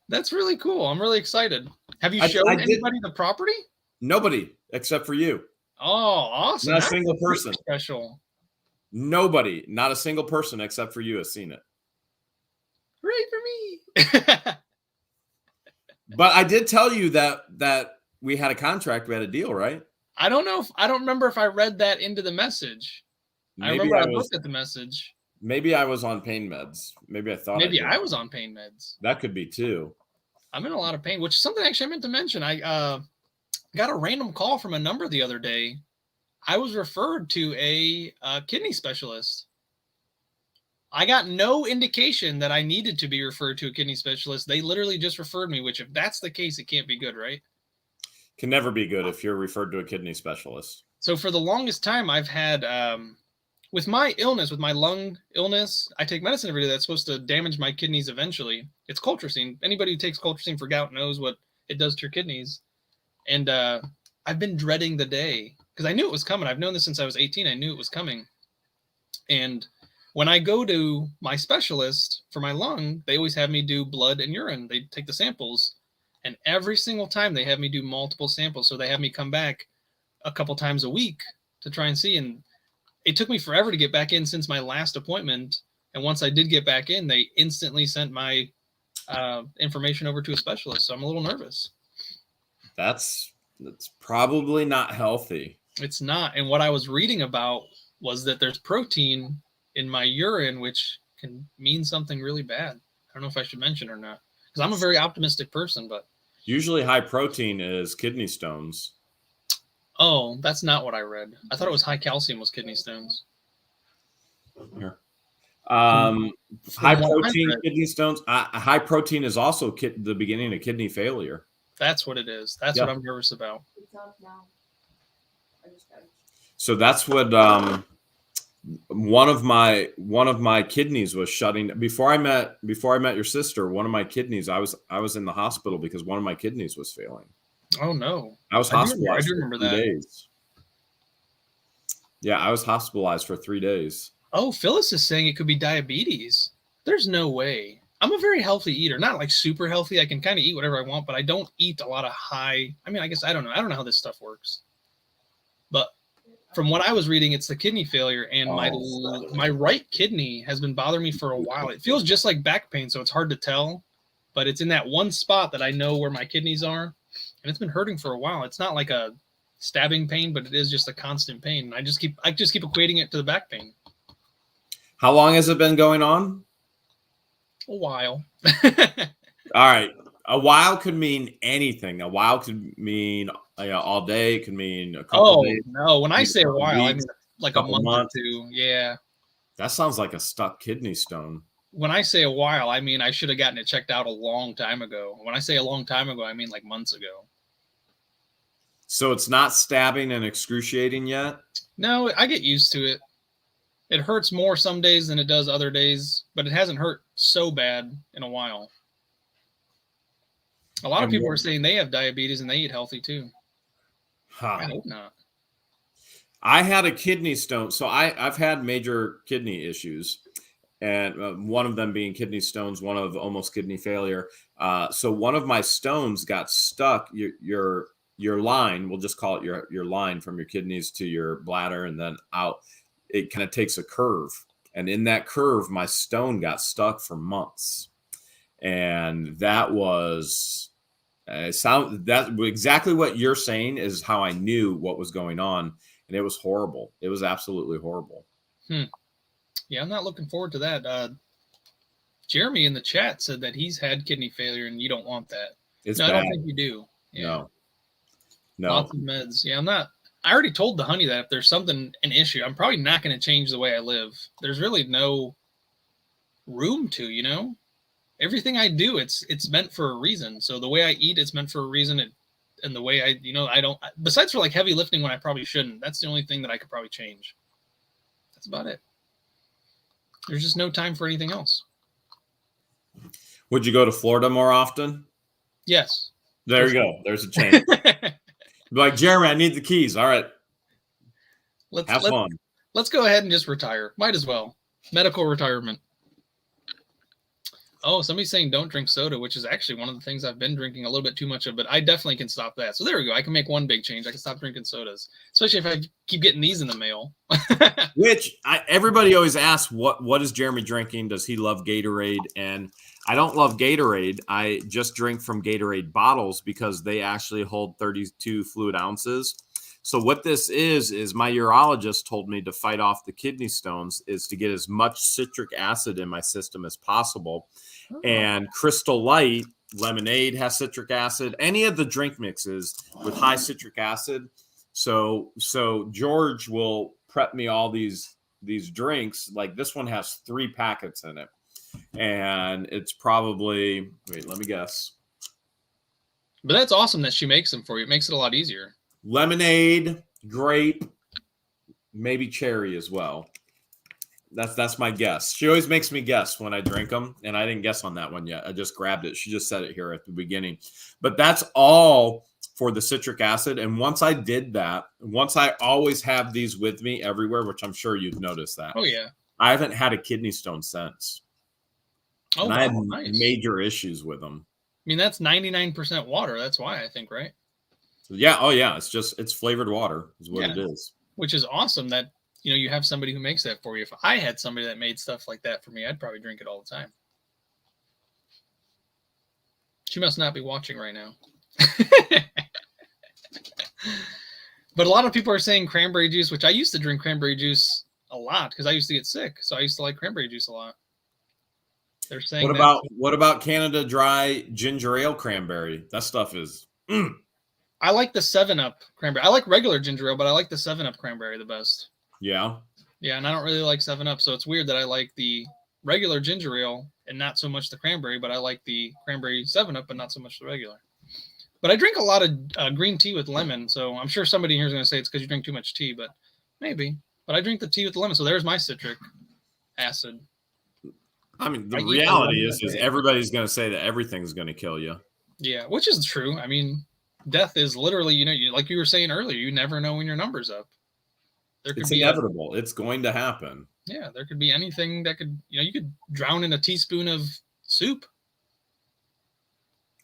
That's really cool. I'm really excited. Have you shown anybody the property? Nobody except for you. Oh, awesome. Not a single person. Special. Nobody, not a single person except for you has seen it. Hooray for me. But I did tell you that we had a contract, we had a deal, right? I don't remember if I read that into the message. I remember I looked at the message. Maybe I was on pain meds. Maybe I thought I was on pain meds. That could be too. I'm in a lot of pain, which is something actually I meant to mention. I got a random call from a number the other day. I was referred to a kidney specialist. I got no indication that I needed to be referred to a kidney specialist. They literally just referred me, which if that's the case, it can't be good, right? Can never be good if you're referred to a kidney specialist. So for the longest time, I've had, with my illness, with my lung illness, I take medicine every day that's supposed to damage my kidneys eventually. It's colchicine. Anybody who takes colchicine for gout knows what it does to your kidneys. And I've been dreading the day because I knew it was coming. I've known this since I was 18. I knew it was coming. And when I go to my specialist for my lung, they always have me do blood and urine. They take the samples. And every single time they have me do multiple samples. So they have me come back a couple times a week to try and see. And it took me forever to get back in since my last appointment. And once I did get back in, they instantly sent my information over to a specialist. So I'm a little nervous. That's probably not healthy. It's not. And what I was reading about was that there's protein in my urine, which can mean something really bad. I don't know if I should mention or not, because I'm a very optimistic person, but usually high protein is kidney stones. Oh, that's not what I read. I thought it was high calcium was kidney stones. Here. High protein kidney stones. High protein is also the beginning of kidney failure. That's what it is. That's what I'm nervous about. So that's what one of my kidneys was shutting. Before I met your sister, one of my kidneys, I was in the hospital because one of my kidneys was failing. Oh no! I was hospitalized. I do remember for 3 that. days. Yeah, I was hospitalized for 3 days. Oh, Phyllis is saying it could be diabetes. There's no way. I'm a very healthy eater, not like super healthy. I can kind of eat whatever I want, but I don't eat a lot of high. I mean, I guess I don't know. I don't know how this stuff works, but from what I was reading, it's the kidney failure, and Oh. my right kidney has been bothering me for a while. It feels just like back pain, so it's hard to tell, but it's in that one spot that I know where my kidneys are, and it's been hurting for a while. It's not like a stabbing pain, but it is just a constant pain. I just keep equating it to the back pain. How long has it been going on? A while. All right. A while could mean anything. A while could mean all day. It could mean a couple days. No. When I say a while, I mean like a month months. or two. Yeah. That sounds like a stuck kidney stone. When I say a while, I mean I should have gotten it checked out a long time ago. When I say a long time ago, I mean like months ago. So it's not stabbing and excruciating yet? No, I get used to it. It hurts more some days than it does other days, but it hasn't hurt so bad in a while. A lot of people are saying they have diabetes and they eat healthy too. I hope not. I had a kidney stone. So I've had major kidney issues, and one of them being kidney stones, one of almost kidney failure. So one of my stones got stuck. Your line, we'll just call it your line from your kidneys to your bladder and then out. It kind of takes a curve. And in that curve, my stone got stuck for months. And that was exactly what you're saying is how I knew what was going on. And it was horrible. It was absolutely horrible. Yeah, I'm not looking forward to that. Jeremy in the chat said that he's had kidney failure and you don't want that. It's no, bad. I don't think you do. Yeah. No. Lots of meds. Yeah, I already told the honey that if there's an issue, I'm probably not going to change the way I live. There's really no room to, everything I do, it's meant for a reason. So the way I eat, it's meant for a reason. And the way I don't, besides for like heavy lifting when I probably shouldn't, that's the only thing that I could probably change. That's about it. There's just no time for anything else. Would you go to Florida more often? Yes. There you go. There's a change. Like, Jeremy, I need the keys. All right. Have fun. Let's go ahead and just retire. Might as well. Medical retirement. Oh, somebody's saying don't drink soda, which is actually one of the things I've been drinking a little bit too much of, but I definitely can stop that. So there we go. I can make one big change. I can stop drinking sodas, especially if I keep getting these in the mail. Which everybody always asks, what is Jeremy drinking? Does he love Gatorade? And I don't love Gatorade. I just drink from Gatorade bottles because they actually hold 32 fluid ounces. So what this is my urologist told me to fight off the kidney stones is to get as much citric acid in my system as possible. Oh. And Crystal Light lemonade has citric acid, any of the drink mixes with high citric acid. So George will prep me all these drinks. Like this one has 3 packets in it. And it's probably, wait, let me guess. But that's awesome that she makes them for you. It makes it a lot easier. Lemonade, grape, maybe cherry as well. That's my guess. She always makes me guess when I drink them, and I didn't guess on that one yet. I just grabbed it. She just said it here at the beginning. But that's all for the citric acid. And once I did that, once I always have these with me everywhere, which I'm sure you've noticed that. Oh, yeah. I haven't had a kidney stone since. Oh, and I had major issues with them. I mean, that's 99% water. That's why, I think, right? Yeah. Oh, yeah. It's flavored water is what it is. Which is awesome that, you have somebody who makes that for you. If I had somebody that made stuff like that for me, I'd probably drink it all the time. She must not be watching right now. But a lot of people are saying cranberry juice, which I used to drink cranberry juice a lot because I used to get sick. So I used to like cranberry juice a lot. They're saying what about Canada Dry ginger ale cranberry? That stuff is I like the 7-Up cranberry. I like regular ginger ale, but I like the 7-Up cranberry the best. Yeah. Yeah, and I don't really like 7-Up, so it's weird that I like the regular ginger ale and not so much the cranberry, but I like the cranberry 7-Up, but not so much the regular. But I drink a lot of green tea with lemon, so I'm sure somebody here is going to say it's because you drink too much tea, but maybe. But I drink the tea with lemon, so there's my citric acid. I mean, the reality is everybody's going to say that everything's going to kill you. Yeah, which is true. I mean, death is literally, like you were saying earlier, you never know when your number's up. It's inevitable. It's going to happen. Yeah, there could be anything that could, you could drown in a teaspoon of soup.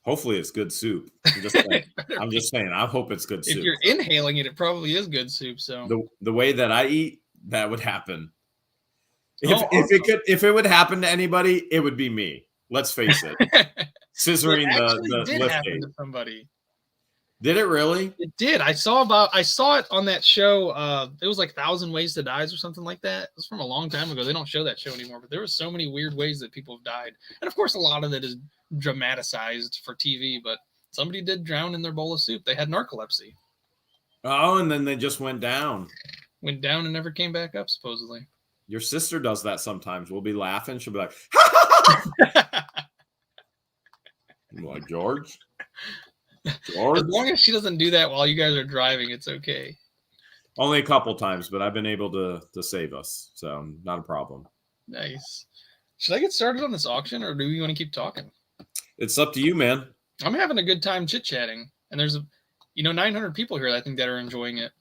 Hopefully it's good soup. I'm just saying. I'm just saying. I hope it's good If soup. you're inhaling it, it probably is good soup. So The way that I eat, that would happen. Oh, If it would happen to anybody, it would be me. Let's face it. Scissoring it actually the did lift happen gate. to somebody. Did it really? It did. I saw it on that show. It was like 1,000 Ways to Die or something like that. It was from a long time ago. They don't show that show anymore, but there were so many weird ways that people have died. And of course, a lot of it is dramatized for TV, but somebody did drown in their bowl of soup. They had narcolepsy. Oh, and then they just went down. Went down and never came back up, supposedly. Your sister does that sometimes. We'll be laughing. She'll be like, like George? As long as she doesn't do that while you guys are driving, it's okay. Only a couple times, but I've been able to save us, so not a problem. Nice. Should I get started on this auction, or do we want to keep talking? It's up to you, man. I'm having a good time chit-chatting, and there's 900 people here, I think, that are enjoying it.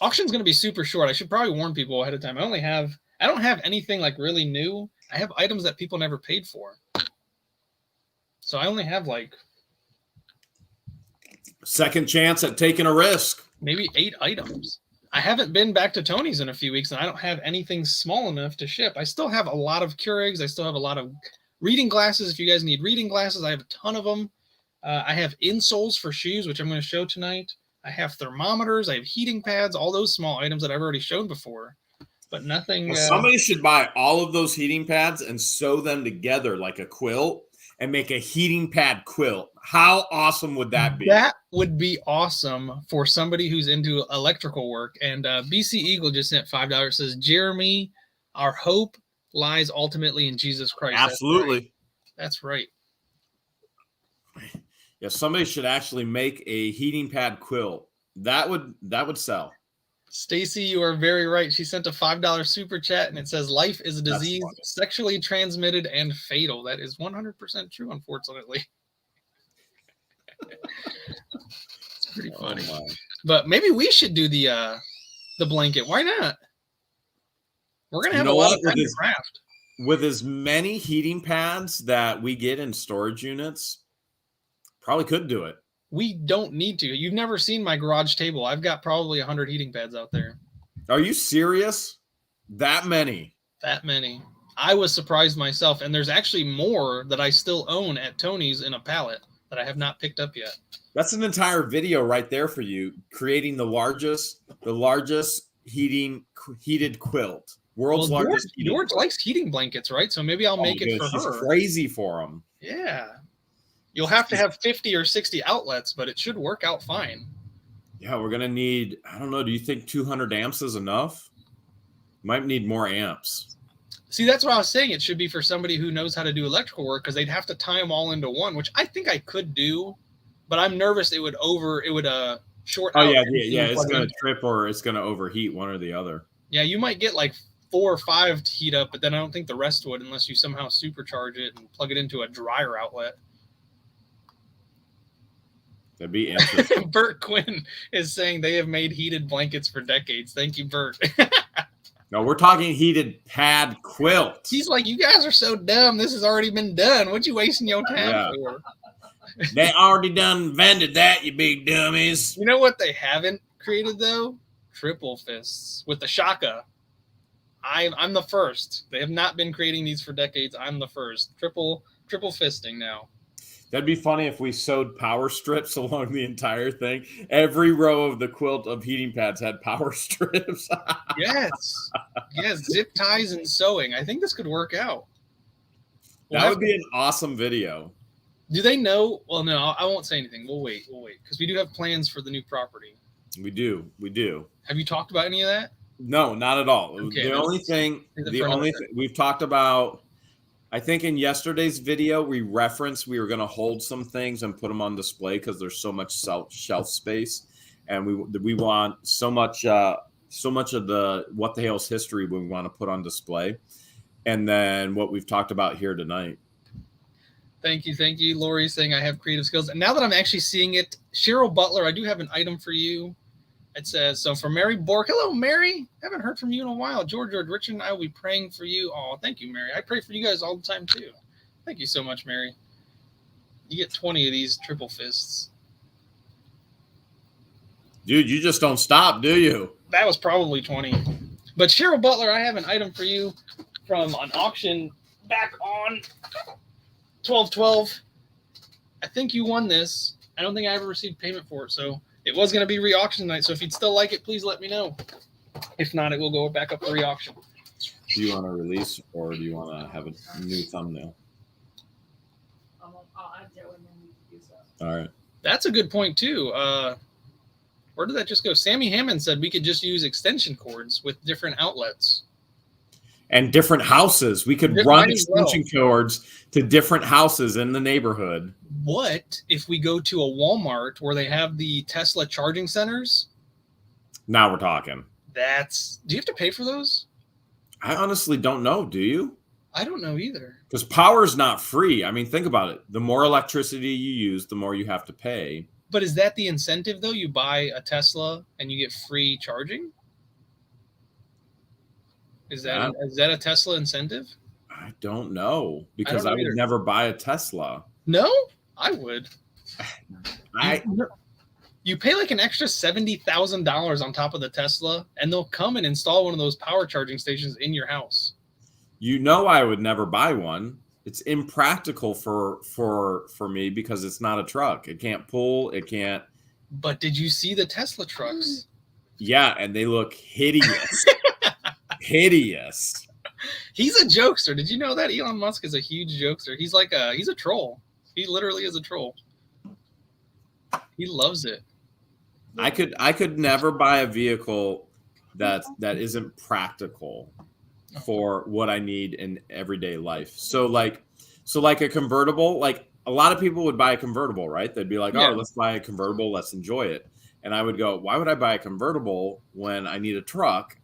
Auction's going to be super short. I should probably warn people ahead of time. I don't have anything like really new. I have items that people never paid for. So I only have like second chance at taking a risk. Maybe 8 items. I haven't been back to Tony's in a few weeks, and I don't have anything small enough to ship. I still have a lot of Keurigs. I still have a lot of reading glasses. If you guys need reading glasses, I have a ton of them. I have insoles for shoes, which I'm going to show tonight. I have thermometers. I have heating pads, all those small items that I've already shown before. But nothing. Well, somebody should buy all of those heating pads and sew them together like a quilt and make a heating pad quilt. How awesome would that be? That would be awesome for somebody who's into electrical work. And BC Eagle just sent $5. Says, Jeremy, our hope lies ultimately in Jesus Christ. Absolutely. That's right. Yeah, somebody should actually make a heating pad quilt. That would sell. Stacy, you are very right. She sent a $5 super chat, and it says, life is a disease sexually transmitted and fatal. That is 100% true, unfortunately. It's pretty funny. But maybe we should do the blanket. Why not? We're going to have a lot of time to craft. With as many heating pads that we get in storage units, probably could do it. We don't need to. You've never seen my garage table. I've got probably 100 heating pads out there. Are you serious? That many? That many. I was surprised myself. And there's actually more that I still own at Tony's in a pallet that I have not picked up yet. That's an entire video right there for you, creating the largest heated quilt. World's largest. George likes heating blankets, right? So maybe I'll make it for her. She's crazy for them. Yeah. You'll have to have 50 or 60 outlets, but it should work out fine. Yeah, we're going to need, I don't know, do you think 200 amps is enough? Might need more amps. See, that's what I was saying. It should be for somebody who knows how to do electrical work, because they'd have to tie them all into one, which I think I could do, but I'm nervous it would short out. Oh, yeah, it's going to trip or it's going to overheat, one or the other. Yeah, you might get like 4 or 5 to heat up, but then I don't think the rest would unless you somehow supercharge it and plug it into a dryer outlet. That'd be interesting. Bert Quinn is saying they have made heated blankets for decades. Thank you, Bert. No, we're talking heated pad quilt. He's like, you guys are so dumb. This has already been done. What you wasting your time for? They already done invented that, you big dummies. You know what they haven't created, though? Triple fists with the shaka. I'm the first. They have not been creating these for decades. I'm the first. Triple fisting now. That'd be funny if we sewed power strips along the entire thing. Every row of the quilt of heating pads had power strips. Yes, zip ties and sewing. I think this could work out. That would be an awesome video. Do they know? Well, no, I won't say anything. We'll wait, because we do have plans for the new property. We do. Have you talked about any of that? No, not at all. Okay, the only thing we've talked about, I think in yesterday's video, we referenced we were going to hold some things and put them on display because there's so much shelf space, and we want so much of the What the Hale's history we want to put on display, and then what we've talked about here tonight. Thank you. Lori's saying I have creative skills, and now that I'm actually seeing it, Cheryl Butler, I do have an item for you. It says, so from Mary Bork. Hello, Mary. Haven't heard from you in a while. George, Richard, and I will be praying for you. Oh, thank you, Mary. I pray for you guys all the time, too. Thank you so much, Mary. You get 20 of these triple fists. Dude, you just don't stop, do you? That was probably 20. But Cheryl Butler, I have an item for you from an auction back on 12/12. I think you won this. I don't think I ever received payment for it, so it was going to be re-auction tonight. So if you'd still like it, please let me know. If not, it will go back up for re-auction. Do you want to release or do you want to have a new thumbnail? I'll add Joe and then we can use that. All right. That's a good point, too. Where did that just go? Sammy Hammond said we could just use extension cords with different outlets. And different houses. We could Might run as well. extension cords to different houses in the neighborhood. What if we go to a Walmart where they have the Tesla charging centers? Now we're talking. Do you have to pay for those? I honestly don't know. Do you? I don't know either. Because power is not free. I mean, think about it. The more electricity you use, the more you have to pay. But is that the incentive, though? You buy a Tesla and you get free charging? Is that a Tesla incentive? I don't know. Because I would either. never buy a Tesla. No, I would. I You pay like an extra $70,000 on top of the Tesla, and they'll come and install one of those power charging stations in your house. You know I would never buy one. It's impractical for me because it's not a truck. It can't pull. It can't. But did you see the Tesla trucks? Yeah, and they look hideous. Hideous. He's a jokester. Did you know that Elon Musk is a huge jokester? He's a troll. He literally is a troll. He loves it. I could never buy a vehicle that isn't practical for what I need in everyday life. So like a convertible, like a lot of people would buy a convertible, right? They'd be like, Yeah. oh, let's buy a convertible, let's enjoy it. And I would go, why would I buy a convertible when I need a truck?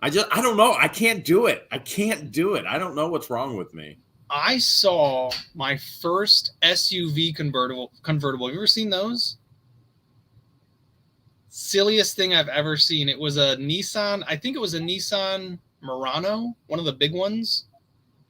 I don't know. I can't do it. I don't know what's wrong with me. I saw my first SUV convertible. Have you ever seen those? Silliest thing I've ever seen. It was a Nissan. I think it was a Nissan Murano, one of the big ones,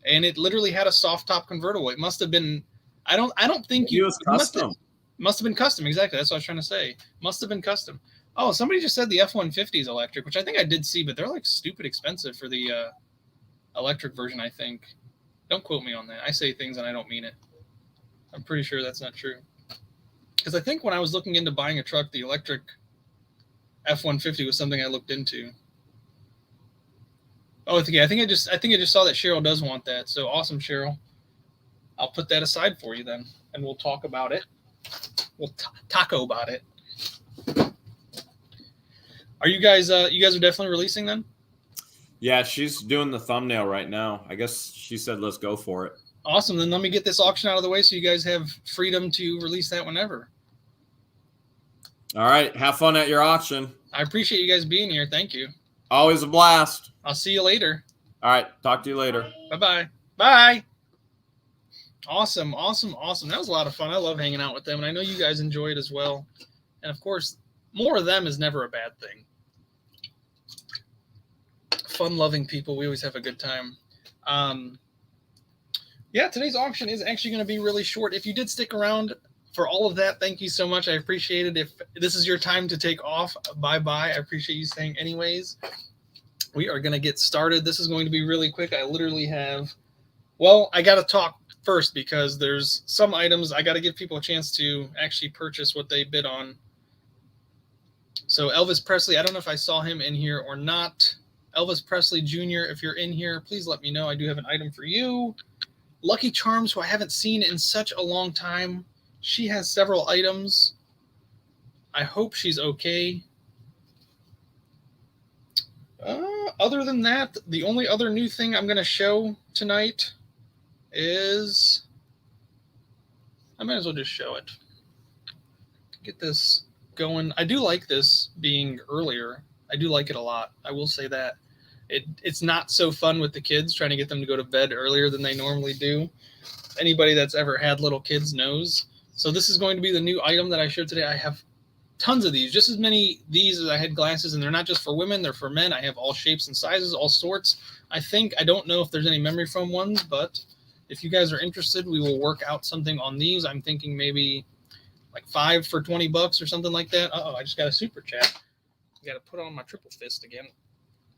and it literally had a soft top convertible. It must have been. I don't think It was custom. Must have been custom. Exactly. That's what I was trying to say. Must have been custom. Oh, somebody just said the F-150 is electric, which I think I did see, but they're like stupid expensive for the electric version, I think. Don't quote me on that. I say things and I don't mean it. I'm pretty sure that's not true. Because I think when I was looking into buying a truck, the electric F-150 was something I looked into. Oh, I think I just saw that Cheryl does want that. So awesome, Cheryl. I'll put that aside for you then, and we'll talk about it. We'll taco about it. Are you guys? You guys are definitely releasing then? Yeah, she's doing the thumbnail right now. I guess she said, let's go for it. Awesome. Then let me get this auction out of the way so you guys have freedom to release that whenever. All right. Have fun at your auction. I appreciate you guys being here. Thank you. Always a blast. I'll see you later. All right. Talk to you later. Bye-bye. Bye. Awesome. Awesome. Awesome. That was a lot of fun. I love hanging out with them, and I know you guys enjoy it as well. And, of course, more of them is never a bad thing. Fun-loving people. We always have a good time. Yeah, today's auction is actually going to be really short. If you did stick around for all of that, thank you so much. I appreciate it. If this is your time to take off, bye-bye. I appreciate you staying anyways. We are going to get started. This is going to be really quick. I literally have, well, I got to talk first because there's some items I got to give people a chance to actually purchase what they bid on. So Elvis Presley, I don't know if I saw him in here or not. Elvis Presley Jr., if you're in here, please let me know. I do have an item for you. Lucky Charms, who I haven't seen in such a long time. She has several items. I hope she's okay. Other than that, the only other new thing I'm going to show tonight is... I might as well just show it. Get this going. I do like this being earlier. I do like it a lot. I will say that. It's not so fun with the kids, trying to get them to go to bed earlier than they normally do. Anybody that's ever had little kids knows. So this is going to be the new item that I showed today. I have tons of these, just as many these as I had glasses, and they're not just for women, they're for men. I have all shapes and sizes, all sorts. I don't know if there's any memory foam ones, but if you guys are interested, we will work out something on these. I'm thinking maybe like 5 for $20 or something like that. I just got a super chat. I got to put on my triple fist again.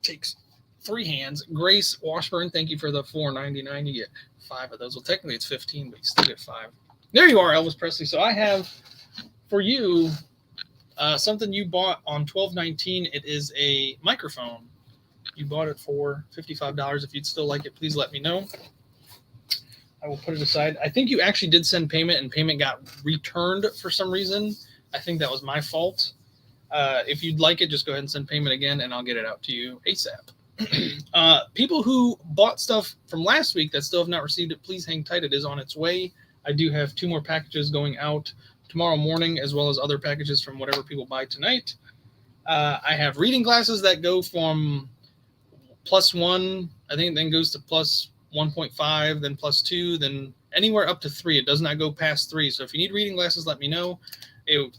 Takes 3 hands. Grace Washburn, thank you for the $4.99. You get 5 of those. Well, technically it's 15, but you still get 5. There you are, Elvis Presley. So I have for you something you bought on 12/19. It is a microphone. You bought it for $55. If you'd still like it, please let me know. I will put it aside. I think you actually did send payment, and payment got returned for some reason. I think that was my fault. If you'd like it, just go ahead and send payment again, and I'll get it out to you ASAP. People who bought stuff from last week that still have not received it, please hang tight. It is on its way. I do have 2 more packages going out tomorrow morning, as well as other packages from whatever people buy tonight. I have reading glasses that go from +1, I think, then goes to +1.5, then +2, then anywhere up to 3. It does not go past 3. So if you need reading glasses, let me know.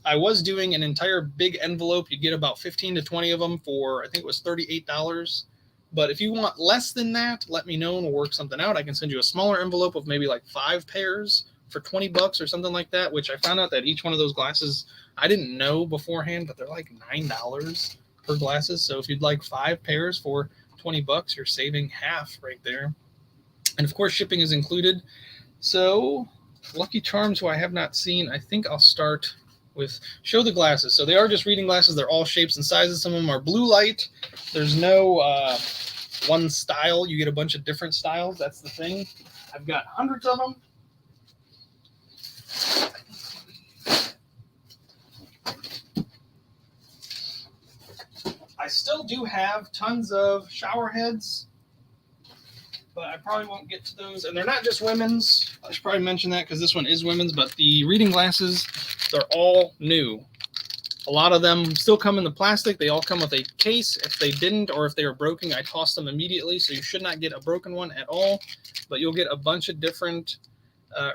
I was doing an entire big envelope. You get about 15 to 20 of them for, I think it was $38. But if you want less than that, let me know and we'll work something out. I can send you a smaller envelope of maybe like 5 pairs for $20 or something like that, which I found out that each one of those glasses, I didn't know beforehand, but they're like $9 per glasses. So if you'd like 5 pairs for $20, you're saving half right there. And of course, shipping is included. So Lucky Charms, who I have not seen, I think I'll start with show the glasses. So they are just reading glasses. They're all shapes and sizes. Some of them are blue light. There's no one style. You get a bunch of different styles. That's the thing. I've got hundreds of them. I still do have tons of shower heads, but I probably won't get to those. And they're not just women's. I should probably mention that because this one is women's, but the reading glasses, they're all new. A lot of them still come in the plastic. They all come with a case. If they didn't, or if they were broken, I toss them immediately. So you should not get a broken one at all, but you'll get a bunch of different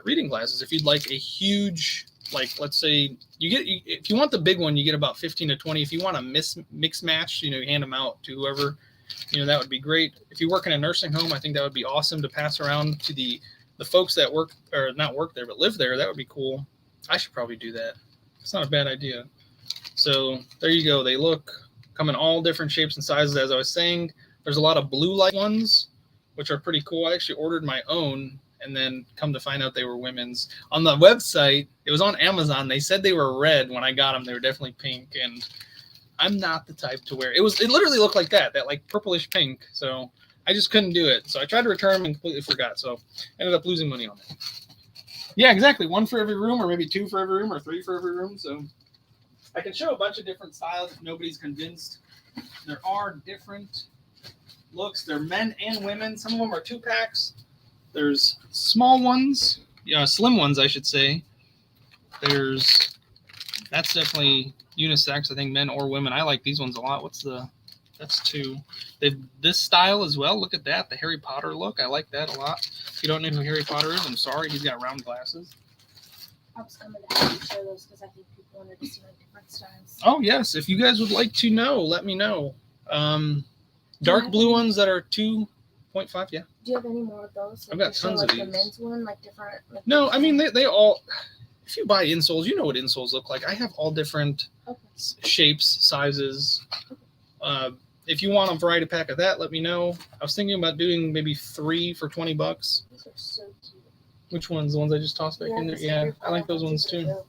reading glasses. If you'd like a huge, like, let's say if you want the big one, you get about 15 to 20. If you want a mix match, you hand them out to whoever, that would be great. If you work in a nursing home, I think that would be awesome to pass around to the folks that work, or not work there, but live there. That would be cool. I should probably do that. It's not a bad idea. So there you go. They come in all different shapes and sizes. As I was saying, there's a lot of blue light ones, which are pretty cool. I actually ordered my own, and then come to find out they were women's. On the website, it was on Amazon. They said they were red. When I got them, they were definitely pink, and I'm not the type to wear. It literally looked like that like purplish pink. So I just couldn't do it. So I tried to return them and completely forgot. So I ended up losing money on it. Yeah, exactly. 1 for every room, or maybe 2 for every room, or 3 for every room. So I can show a bunch of different styles if nobody's convinced. There are different looks. They're men and women. Some of them are 2-packs. There's small ones, slim ones, I should say. That's definitely unisex, I think, men or women. I like these ones a lot. That's 2. They've this style as well. Look at that, the Harry Potter look. I like that a lot. If you don't know who Harry Potter is, I'm sorry. He's got round glasses. I was coming to have you show those because I think people wanted to see like different styles. Oh, yes. If you guys would like to know, let me know. Dark blue ones that are 2.5, yeah. Do you have any more of those? I've got tons of these. The men's one, like different. Like no, I mean they all. If you buy insoles, you know what insoles look like. I have all different shapes, sizes. If you want a variety pack of that, let me know. I was thinking about doing maybe 3 for $20. These are so cute. Which ones? The ones I just tossed back in there? Yeah, I like those ones too.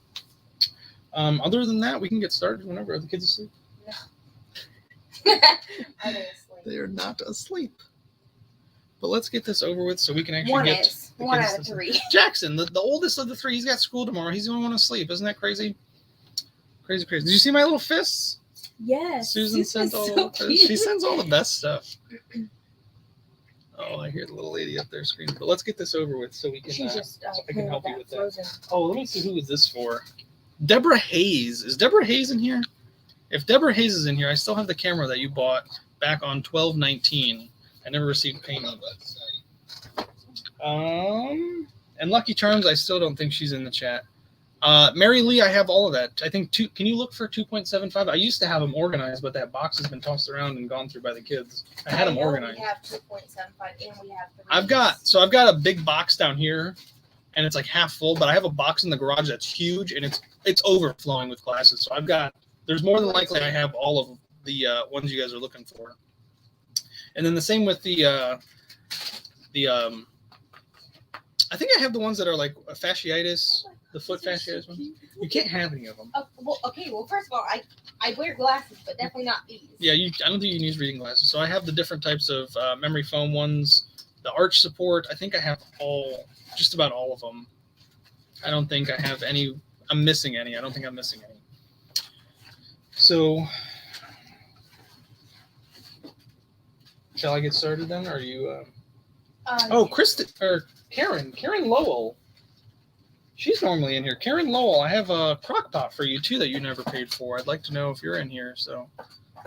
Other than that, we can get started whenever. Are the kids asleep? No. Are they asleep? They are not asleep. But let's get this over with so we can actually One get is. 1 out of 3. Jackson, the oldest of the 3, he's got school tomorrow. He's the only one asleep. Isn't that crazy? Crazy. Did you see my little fists? Yes. Susan sent all the fists. She sends all the best stuff. Oh, I hear the little lady up there screaming. But let's get this over with so we can. She just I can help you with frozen. that. Oh, let me see, who is this for? Deborah Hayes. Is Deborah Hayes in here? If Deborah Hayes is in here, I still have the camera that you bought back on 12/19. I never received payment. And Lucky Charms, I still don't think she's in the chat. Mary Lee, I have all of that. I think can you look for 2.75? I used to have them organized, but that box has been tossed around and gone through by the kids. I had them organized. We have 2.75 and we have 3. I've got a big box down here, and it's like half full, but I have a box in the garage that's huge, and it's overflowing with glasses. So there's more than likely I have all of the ones you guys are looking for. And then the same with the I think I have the ones that are like fasciitis, the foot fasciitis ones. You can't have any of them. Well, first of all, I wear glasses, but definitely not these. Yeah, I don't think you can use reading glasses. So I have the different types of memory foam ones, the arch support. I think I have just about all of them. I don't think I have any. I'm missing any. I don't think I'm missing any. So, shall I get started then? Or are you? Kristen or Karen Lowell. She's normally in here. Karen Lowell, I have a crock pot for you too that you never paid for. I'd like to know if you're in here. So,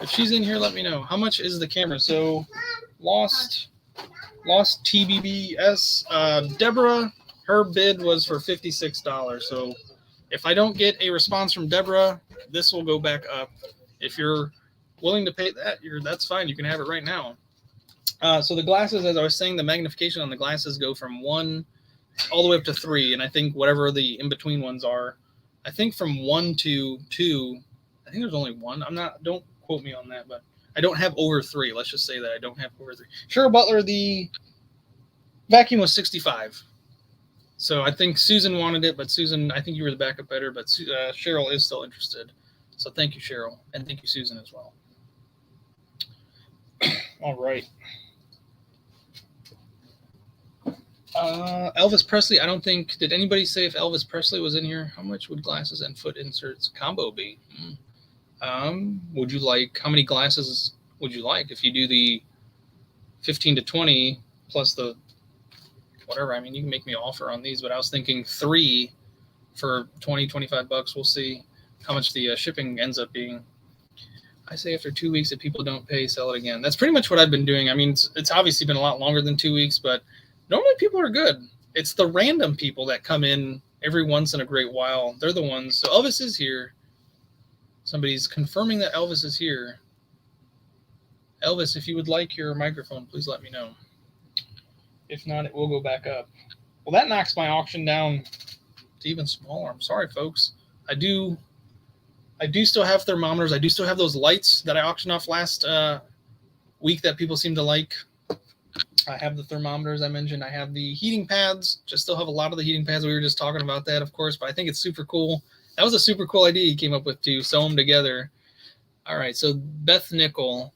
if she's in here, let me know. How much is the camera? So, Lost TBBS. Deborah, her bid was for $56. So, if I don't get a response from Deborah, this will go back up. If you're willing to pay that, that's fine. You can have it right now. So the glasses, as I was saying, the magnification on the glasses go from 1 all the way up to 3, and I think whatever the in-between ones are, I think from 1 to 2, I think there's only 1. Don't quote me on that, but I don't have over 3. Let's just say that I don't have over 3. Cheryl Butler, the vacuum was $65. So I think Susan wanted it, but Susan, I think you were the backup better, but Cheryl is still interested. So thank you, Cheryl, and thank you, Susan, as well. All right. Elvis Presley, I don't think, did anybody say if Elvis Presley was in here? How much would glasses and foot inserts combo be? Would you like, how many glasses would you like? If you do the 15 to 20 plus the whatever, I mean, you can make me an offer on these, but I was thinking 3 for $20-25. We'll see how much the shipping ends up being. I say after 2 weeks, if people don't pay, sell it again. That's pretty much what I've been doing. I mean, it's obviously been a lot longer than 2 weeks, but normally people are good. It's the random people that come in every once in a great while. They're the ones. So Elvis is here. Somebody's confirming that Elvis is here. Elvis, if you would like your microphone, please let me know. If not, it will go back up. Well, that knocks my auction down to even smaller. I'm sorry, folks. I do still have thermometers. I do still have those lights that I auctioned off last week that people seem to like. I have the thermometers I mentioned. I have the heating pads. Just still have a lot of the heating pads. We were just talking about that, of course, but I think it's super cool. That was a super cool idea you came up with to sew them together. All right, so Beth Nickel.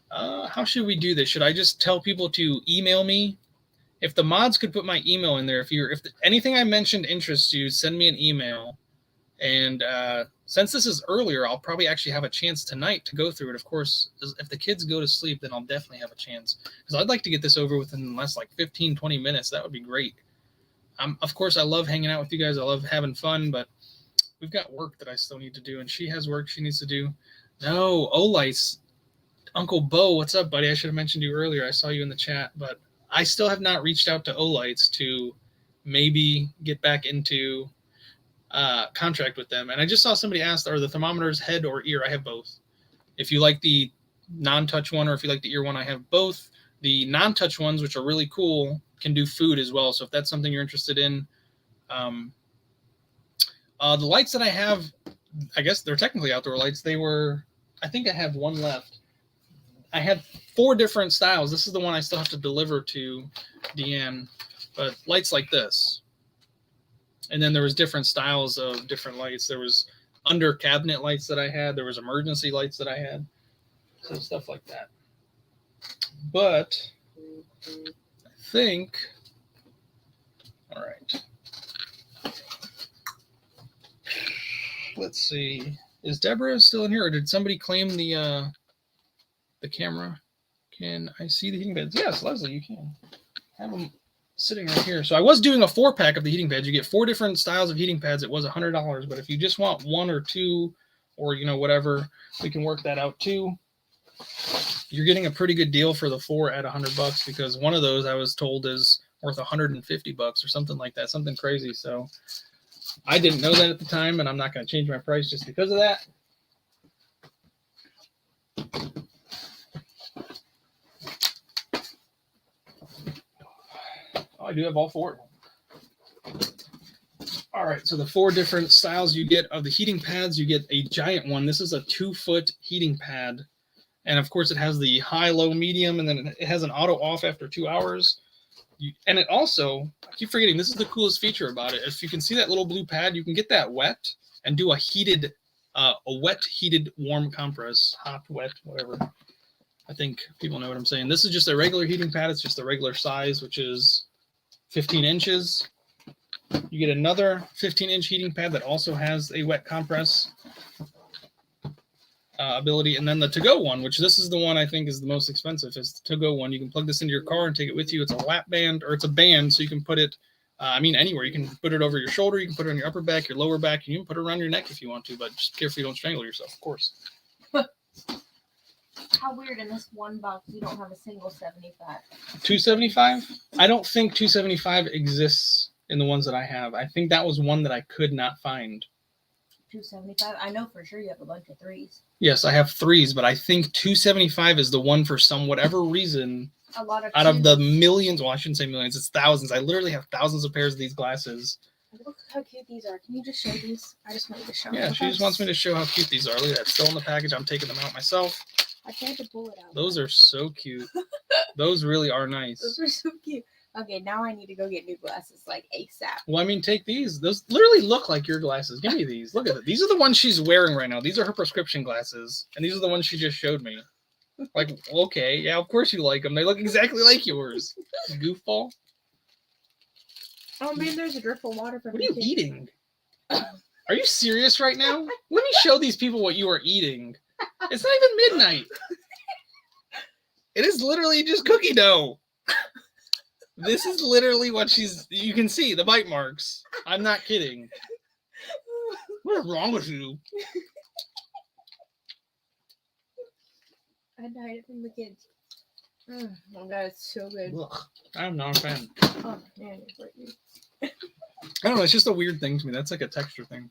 How should we do this? Should I just tell people to email me? If the mods could put my email in there, if anything I mentioned interests you, send me an email. And since this is earlier, I'll probably actually have a chance tonight to go through it. Of course, if the kids go to sleep, then I'll definitely have a chance. Because I'd like to get this over within less like 15, 20 minutes. That would be great. Of course, I love hanging out with you guys. I love having fun, but we've got work that I still need to do. And she has work she needs to do. No, Olice. Uncle Bo, what's up, buddy? I should have mentioned you earlier. I saw you in the chat, but I still have not reached out to Olites to maybe get back into contract with them. And I just saw somebody ask, are the thermometers head or ear? I have both. If you like the non-touch one or if you like the ear one, I have both. The non-touch ones, which are really cool, can do food as well. So if that's something you're interested in, the lights that I have, I guess they're technically outdoor lights. I think I have one left. I had 4 different styles. This is the one I still have to deliver to Deanne, but lights like this. And then there was different styles of different lights. There was under cabinet lights that I had. There was emergency lights that I had. So stuff like that. But I think, all right. Let's see. Is Deborah still in here, or did somebody claim the camera? Can I see the heating pads? Yes, Leslie, you can. Have them sitting right here. So I was doing a 4-pack of the heating pads. You get 4 different styles of heating pads. It was $100, but if you just want 1 or 2, or whatever, we can work that out too. You're getting a pretty good deal for the 4 at $100 because one of those I was told is worth $150 or something like that, something crazy. So I didn't know that at the time, and I'm not going to change my price just because of that. Oh, I do have all four. All right, so the 4 different styles you get of the heating pads, you get a giant one. This is a 2-foot heating pad. And of course, it has the high, low, medium, and then it has an auto off after 2 hours. And it also, I keep forgetting, this is the coolest feature about it. If you can see that little blue pad, you can get that wet and do a wet, heated, warm compress. Hot, wet, whatever. I think people know what I'm saying. This is just a regular heating pad. It's just a regular size, which is 15 inches. You get another 15-inch heating pad that also has a wet compress ability. And then the to-go one, which this is the one I think is the most expensive, is the to-go one. You can plug this into your car and take it with you. It's a lap band, or it's a band, so you can put it, anywhere. You can put it over your shoulder. You can put it on your upper back, your lower back. You can put it around your neck if you want to, but just be careful you don't strangle yourself, of course. How weird, in this one box you don't have a single 75. 275? I don't think 275 exists in the ones that I have. I think that was one that I could not find. 275? I know for sure you have a bunch of 3s. Yes, I have 3s, but I think 275 is the one for whatever reason. A lot of out of the millions, well, I shouldn't say millions, it's thousands. I literally have thousands of pairs of these glasses. Look how cute these are. Can you just show these? I just wanted to show them. Yeah, she just wants me to show how cute these are. Look at that, still in the package. I'm taking them out myself. I tried to pull it out. Those are so cute. Those really are nice. Those are so cute. Okay, now I need to go get new glasses like ASAP. Well, take these. Those literally look like your glasses. Give me these. Look at it. These are the ones she's wearing right now. These are her prescription glasses. And these are the ones she just showed me. Like, okay, yeah, of course you like them. They look exactly like yours. Goofball. Oh, man, there's a drip of water from What are you eating? Are you serious right now? Let me show these people what you are eating. It's not even midnight. It is literally just cookie dough. This is literally what you can see, the bite marks. I'm not kidding. What is wrong with you? I died it from the kids. Oh my god, it's so good. Ugh, I'm not a fan. Oh man, it's like you. I don't know, it's just a weird thing to me. That's like a texture thing.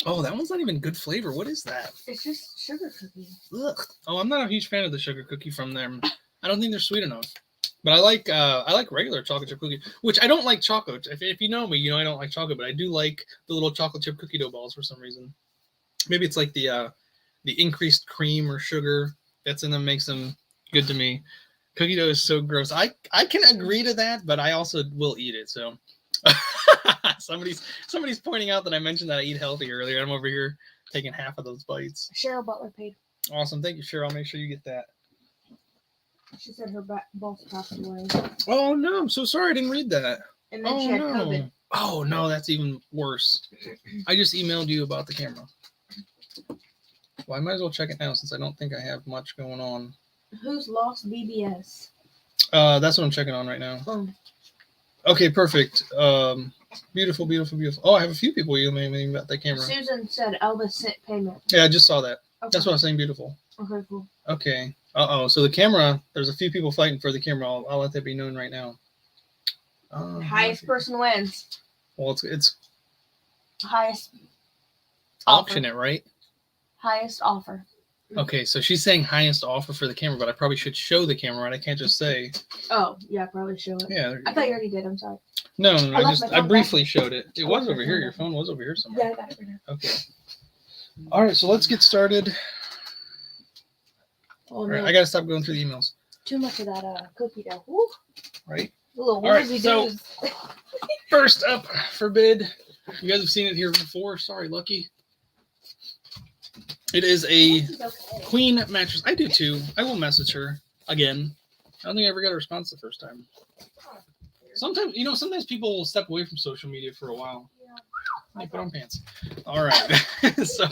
Oh, that one's not even good flavor. What is that? It's just sugar cookie. Ugh. Oh, I'm not a huge fan of the sugar cookie from them. I don't think they're sweet enough. But I like regular chocolate chip cookie, which I don't like chocolate. If you know me, you know I don't like chocolate, but I do like the little chocolate chip cookie dough balls for some reason. Maybe it's like the increased cream or sugar that's in them makes them good to me. Cookie dough is so gross. I can agree to that, but I also will eat it. So somebody's pointing out that I mentioned that I eat healthy earlier. I'm over here taking half of those bites. Cheryl Butler paid. Awesome. Thank you, Cheryl. I'll make sure you get that. She said her boss passed away. Oh, no. I'm so sorry. I didn't read that. And then she had COVID. Oh, no. That's even worse. I just emailed you about the camera. Well, I might as well check it now since I don't think I have much going on. Who's lost BBS? That's what I'm checking on right now. Okay, perfect. Beautiful, beautiful, beautiful. Oh, I have a few people emailing me about that camera. Susan said Elvis sent payment. Yeah, I just saw that. Okay. That's what I was saying, beautiful. Okay, cool. Okay. So the camera, there's a few people fighting for the camera. I'll let that be known right now. Highest person wins. Well, it's Highest option offer. it, right? Highest offer. Okay, so she's saying highest offer for the camera, but I probably should show the camera, right? I can't just say. Oh, yeah, probably show it. Yeah. I thought you already did. I'm sorry. No, I phone briefly showed it. It was over here. Your phone was over here somewhere. Yeah, I got it right now. Okay. All right, so let's get started. Oh, All no. right, I gotta stop going through the emails. Too much of that cookie dough. Woo. Right. A little All right, woozy so doos. first up for bid, you guys have seen it here before. Sorry, Lucky. It is a This is okay. queen mattress. I do too. I will message her again. I don't think I ever got a response the first time. Sometimes people will step away from social media for a while. Yeah. I put on pants. All right. So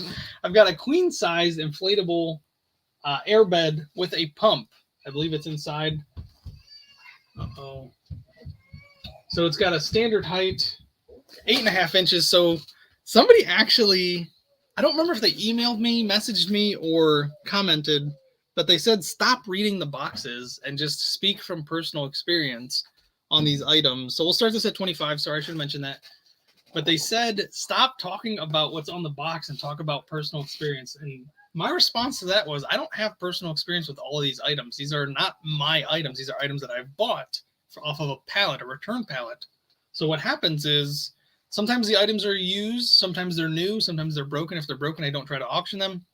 I've got a queen size inflatable airbed with a pump. I believe it's inside. Uh-oh. So it's got a standard height, 8.5 inches. So somebody actually, I don't remember if they emailed me, messaged me, or commented, but they said stop reading the boxes and just speak from personal experience on these items. So we'll start this at 25. Sorry, I should mention that. But they said, stop talking about what's on the box and talk about personal experience. And my response to that was, I don't have personal experience with all of these items. These are not my items. These are items that I've bought off of a pallet, a return pallet. So what happens is sometimes the items are used, sometimes they're new, sometimes they're broken. If they're broken, I don't try to auction them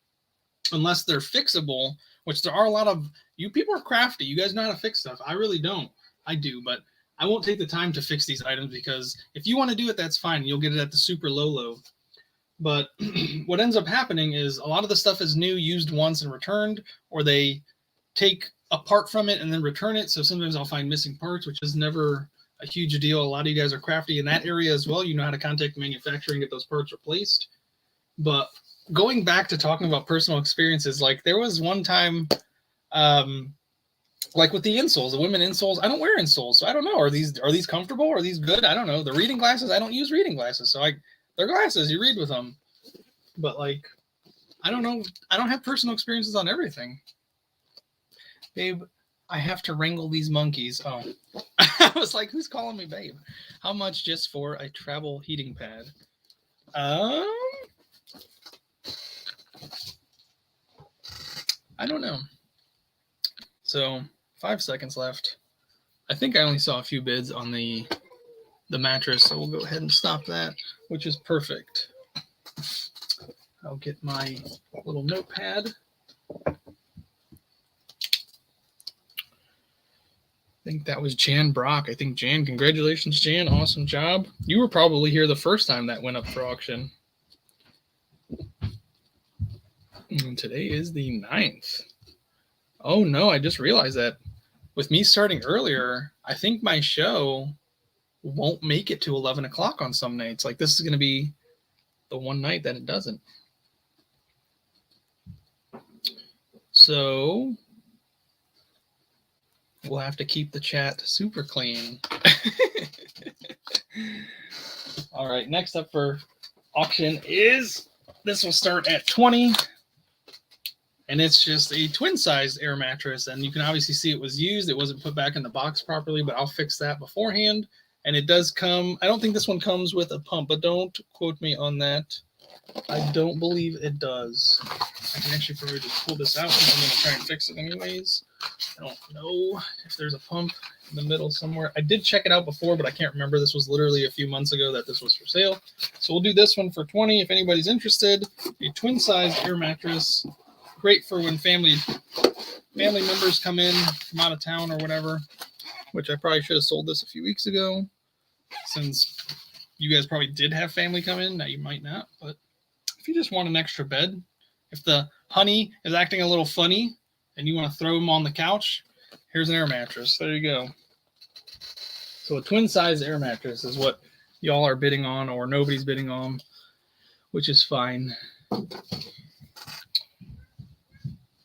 unless they're fixable, which there are a lot of, you people are crafty. You guys know how to fix stuff. I really don't. I do, but I won't take the time to fix these items because if you want to do it, that's fine. You'll get it at the super low. But what ends up happening is a lot of the stuff is new, used once and returned, or they take a part from it and then return it. So sometimes I'll find missing parts, which is never a huge deal. A lot of you guys are crafty in that area as well. You know how to contact the manufacturer and get those parts replaced. But going back to talking about personal experiences, like there was one time, like with the insoles, the women insoles, I don't wear insoles, so I don't know. Are these comfortable? Are these good? I don't know. The reading glasses, I don't use reading glasses, so they're glasses. You read with them, but like, I don't know. I don't have personal experiences on everything. Babe, I have to wrangle these monkeys. Oh, I was like, who's calling me babe? How much just for a travel heating pad? I don't know. So 5 seconds left. I think I only saw a few bids on the mattress, so we'll go ahead and stop that, which is perfect. I'll get my little notepad. I think that was Jan Brock. I think Jan, congratulations, Jan. Awesome job. You were probably here the first time that went up for auction. And today is the 9th. Oh no, I just realized that with me starting earlier, I think my show won't make it to 11 o'clock on some nights. Like this is going to be the one night that it doesn't. So we'll have to keep the chat super clean. All right, next up for auction is, this will start at 20. And it's just a twin-sized air mattress. And you can obviously see it was used. It wasn't put back in the box properly, but I'll fix that beforehand. And it does come, I don't think this one comes with a pump, but don't quote me on that. I don't believe it does. I can actually probably just pull this out because I'm going to try and fix it anyways. I don't know if there's a pump in the middle somewhere. I did check it out before, but I can't remember. This was literally a few months ago that this was for sale. So we'll do this one for 20 if anybody's interested. A twin-sized air mattress. Great for when family members come in from out of town or whatever, which I probably should have sold this a few weeks ago since you guys probably did have family come in. Now you might not, but if you just want an extra bed, if the honey is acting a little funny and you want to throw them on the couch, here's an air mattress. There you go. So a twin size air mattress is what y'all are bidding on or nobody's bidding on, which is fine.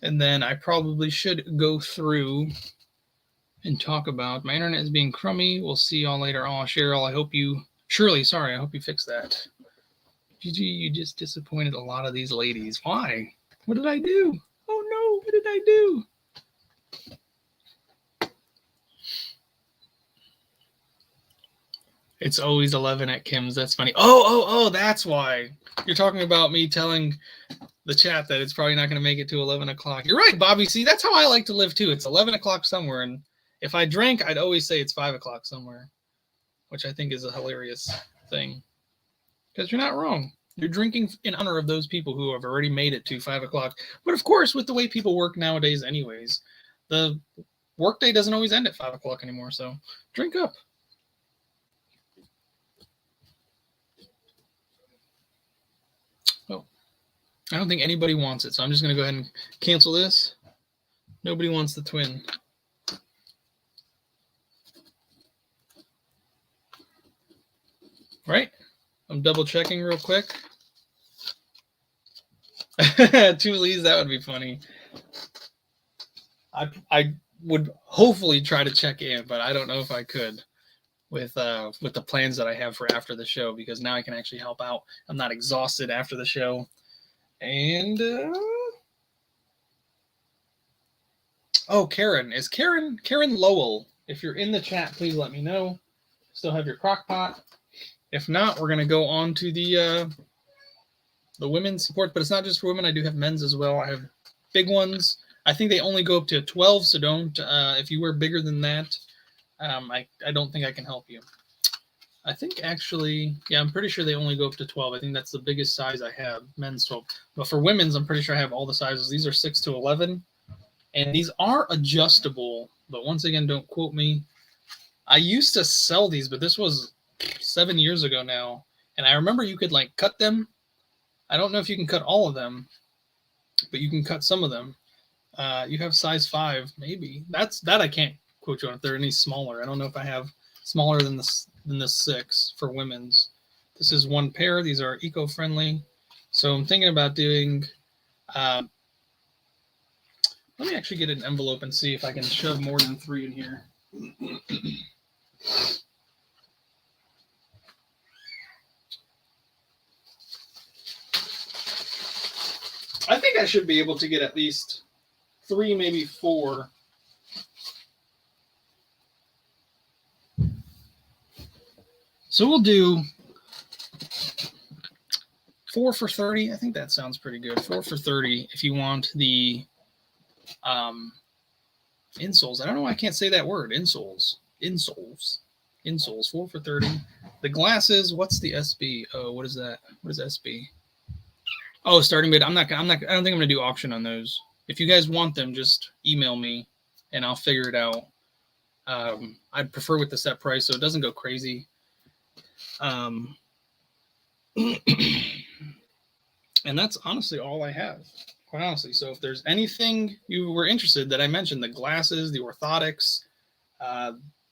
And then I probably should go through and talk about, my internet is being crummy. We'll see y'all later. Oh, Cheryl, I hope you fix that. Gigi, you just disappointed a lot of these ladies. Why? What did I do? Oh no, what did I do? It's always 11 at Kim's. That's funny. Oh, that's why. You're talking about me telling the chat that it's probably not going to make it to 11 o'clock. You're right, Bobby. See, that's how I like to live too. It's 11 o'clock somewhere. And if I drank, I'd always say it's 5 o'clock somewhere, which I think is a hilarious thing. Because you're not wrong. You're drinking in honor of those people who have already made it to 5 o'clock. But of course, with the way people work nowadays anyways, the workday doesn't always end at 5 o'clock anymore. So drink up. I don't think anybody wants it, so I'm just going to go ahead and cancel this. Nobody wants the twin. Right? I'm double checking real quick. 2 Lees, that would be funny. I would hopefully try to check in, but I don't know if I could with the plans that I have for after the show, because now I can actually help out. I'm not exhausted after the show. And oh, Karen Lowell. If you're in the chat, please let me know. Still have your crock pot. If not, we're going to go on to the women's support, but it's not just for women. I do have men's as well. I have big ones. I think they only go up to 12, so don't. If you wear bigger than that, I don't think I can help you. I think actually, yeah, I'm pretty sure they only go up to 12. I think that's the biggest size I have, men's 12. But for women's, I'm pretty sure I have all the sizes. These are 6 to 11, and these are adjustable. But once again, don't quote me. I used to sell these, but this was 7 years ago now, and I remember you could like cut them. I don't know if you can cut all of them, but you can cut some of them. You have size 5, maybe. That I can't quote you on if they're any smaller. I don't know if I have smaller than this 6 for women's. This is one pair. These are eco-friendly. So I'm thinking about doing. Let me actually get an envelope and see if I can shove more than 3 in here. I think I should be able to get at least 3, maybe 4. So we'll do 4 for 30. I think that sounds pretty good. 4 for 30 if you want the insoles. I don't know why I can't say that word. Insoles. 4 for 30. The glasses, what's the SB? Oh, what is that? What is SB? Oh, starting bid. I don't think I'm gonna do auction on those. If you guys want them, just email me and I'll figure it out. I'd prefer with the set price so it doesn't go crazy. And that's honestly all I have, quite honestly. So if there's anything you were interested that I mentioned, the glasses, the orthotics,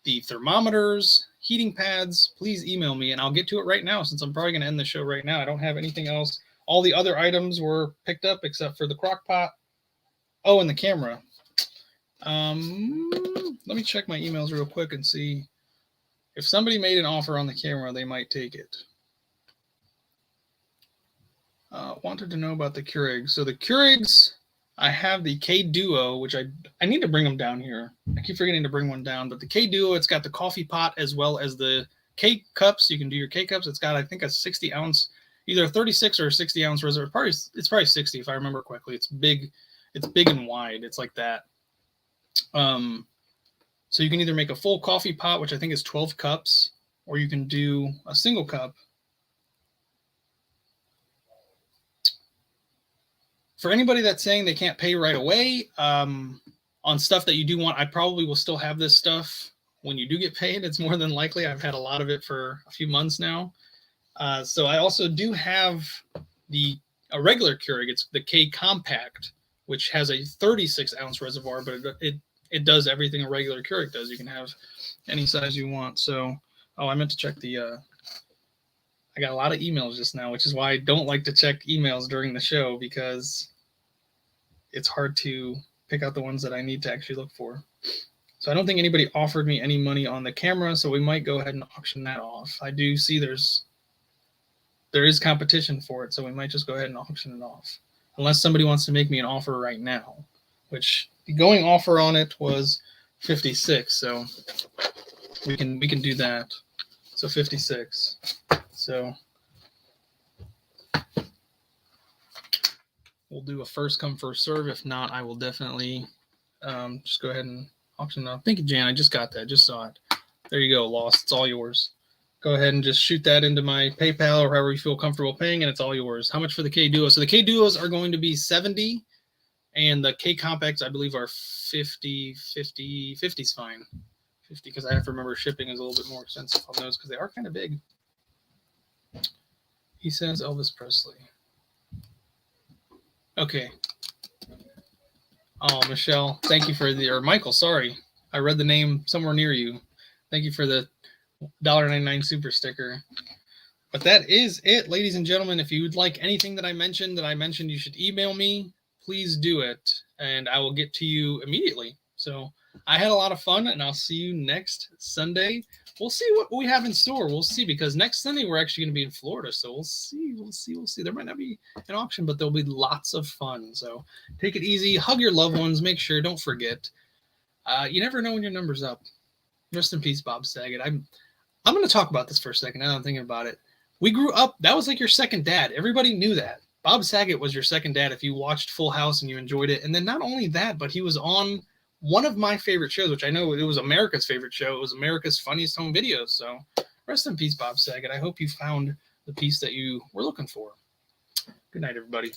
the thermometers, heating pads, please email me and I'll get to it right now since I'm probably going to end the show right now. I don't have anything else. All the other items were picked up except for the crock pot. Oh, and the camera. Let me check my emails real quick and see if somebody made an offer on the camera, they might take it. Wanted to know about the Keurig. So the Keurigs, I have the K Duo, which I need to bring them down here. I keep forgetting to bring one down, but the K Duo, it's got the coffee pot as well as the K cups. You can do your K cups. It's got, I think, a 60 ounce, either a 36 or a 60 ounce reserve. It's probably 60 if I remember correctly. It's big and wide. It's like that. So you can either make a full coffee pot, which I think is 12 cups, or you can do a single cup. For anybody that's saying they can't pay right away, on stuff that you do want, I probably will still have this stuff when you do get paid. It's more than likely. I've had a lot of it for a few months now. So I also do have a regular Keurig. It's the K Compact, which has a 36 ounce reservoir, but it does everything a regular Keurig does. You can have any size you want. So, I meant to check I got a lot of emails just now, which is why I don't like to check emails during the show because it's hard to pick out the ones that I need to actually look for. So I don't think anybody offered me any money on the camera, so we might go ahead and auction that off. I do see there is competition for it, so we might just go ahead and auction it off. Unless somebody wants to make me an offer right now, which the going offer on it was 56, so we can do that. So 56. So we'll do a first come first serve. If not, I will definitely just go ahead and auction it off. Thank you, Jan. I just got that. Just saw it. There you go. Lost. It's all yours. Go ahead and just shoot that into my PayPal or however you feel comfortable paying, and it's all yours. How much for the K Duo? So the K Duos are going to be 70, and the K Compacts, I believe, are 50. 50 is fine. 50, because I have to remember shipping is a little bit more expensive on those because they are kind of big. He says Elvis Presley. Okay. Oh, Michelle, thank you for or Michael, sorry. I read the name somewhere near you. Thank you for the $1.99 super sticker. But that is it, ladies and gentlemen. If you would like anything that I mentioned, you should email me. Please do it, and I will get to you immediately. So I had a lot of fun, and I'll see you next Sunday. We'll see what we have in store. We'll see, because next Sunday we're actually going to be in Florida. So we'll see. There might not be an auction, but there'll be lots of fun. So take it easy. Hug your loved ones. Make sure. Don't forget. You never know when your number's up. Rest in peace, Bob Saget. I'm going to talk about this for a second. Now I'm thinking about it. We grew up. That was like your second dad. Everybody knew that. Bob Saget was your second dad if you watched Full House and you enjoyed it. And then not only that, but he was on one of my favorite shows, which I know it was America's favorite show. It was America's Funniest Home Videos. So rest in peace, Bob Saget. I hope you found the piece that you were looking for. Good night, everybody.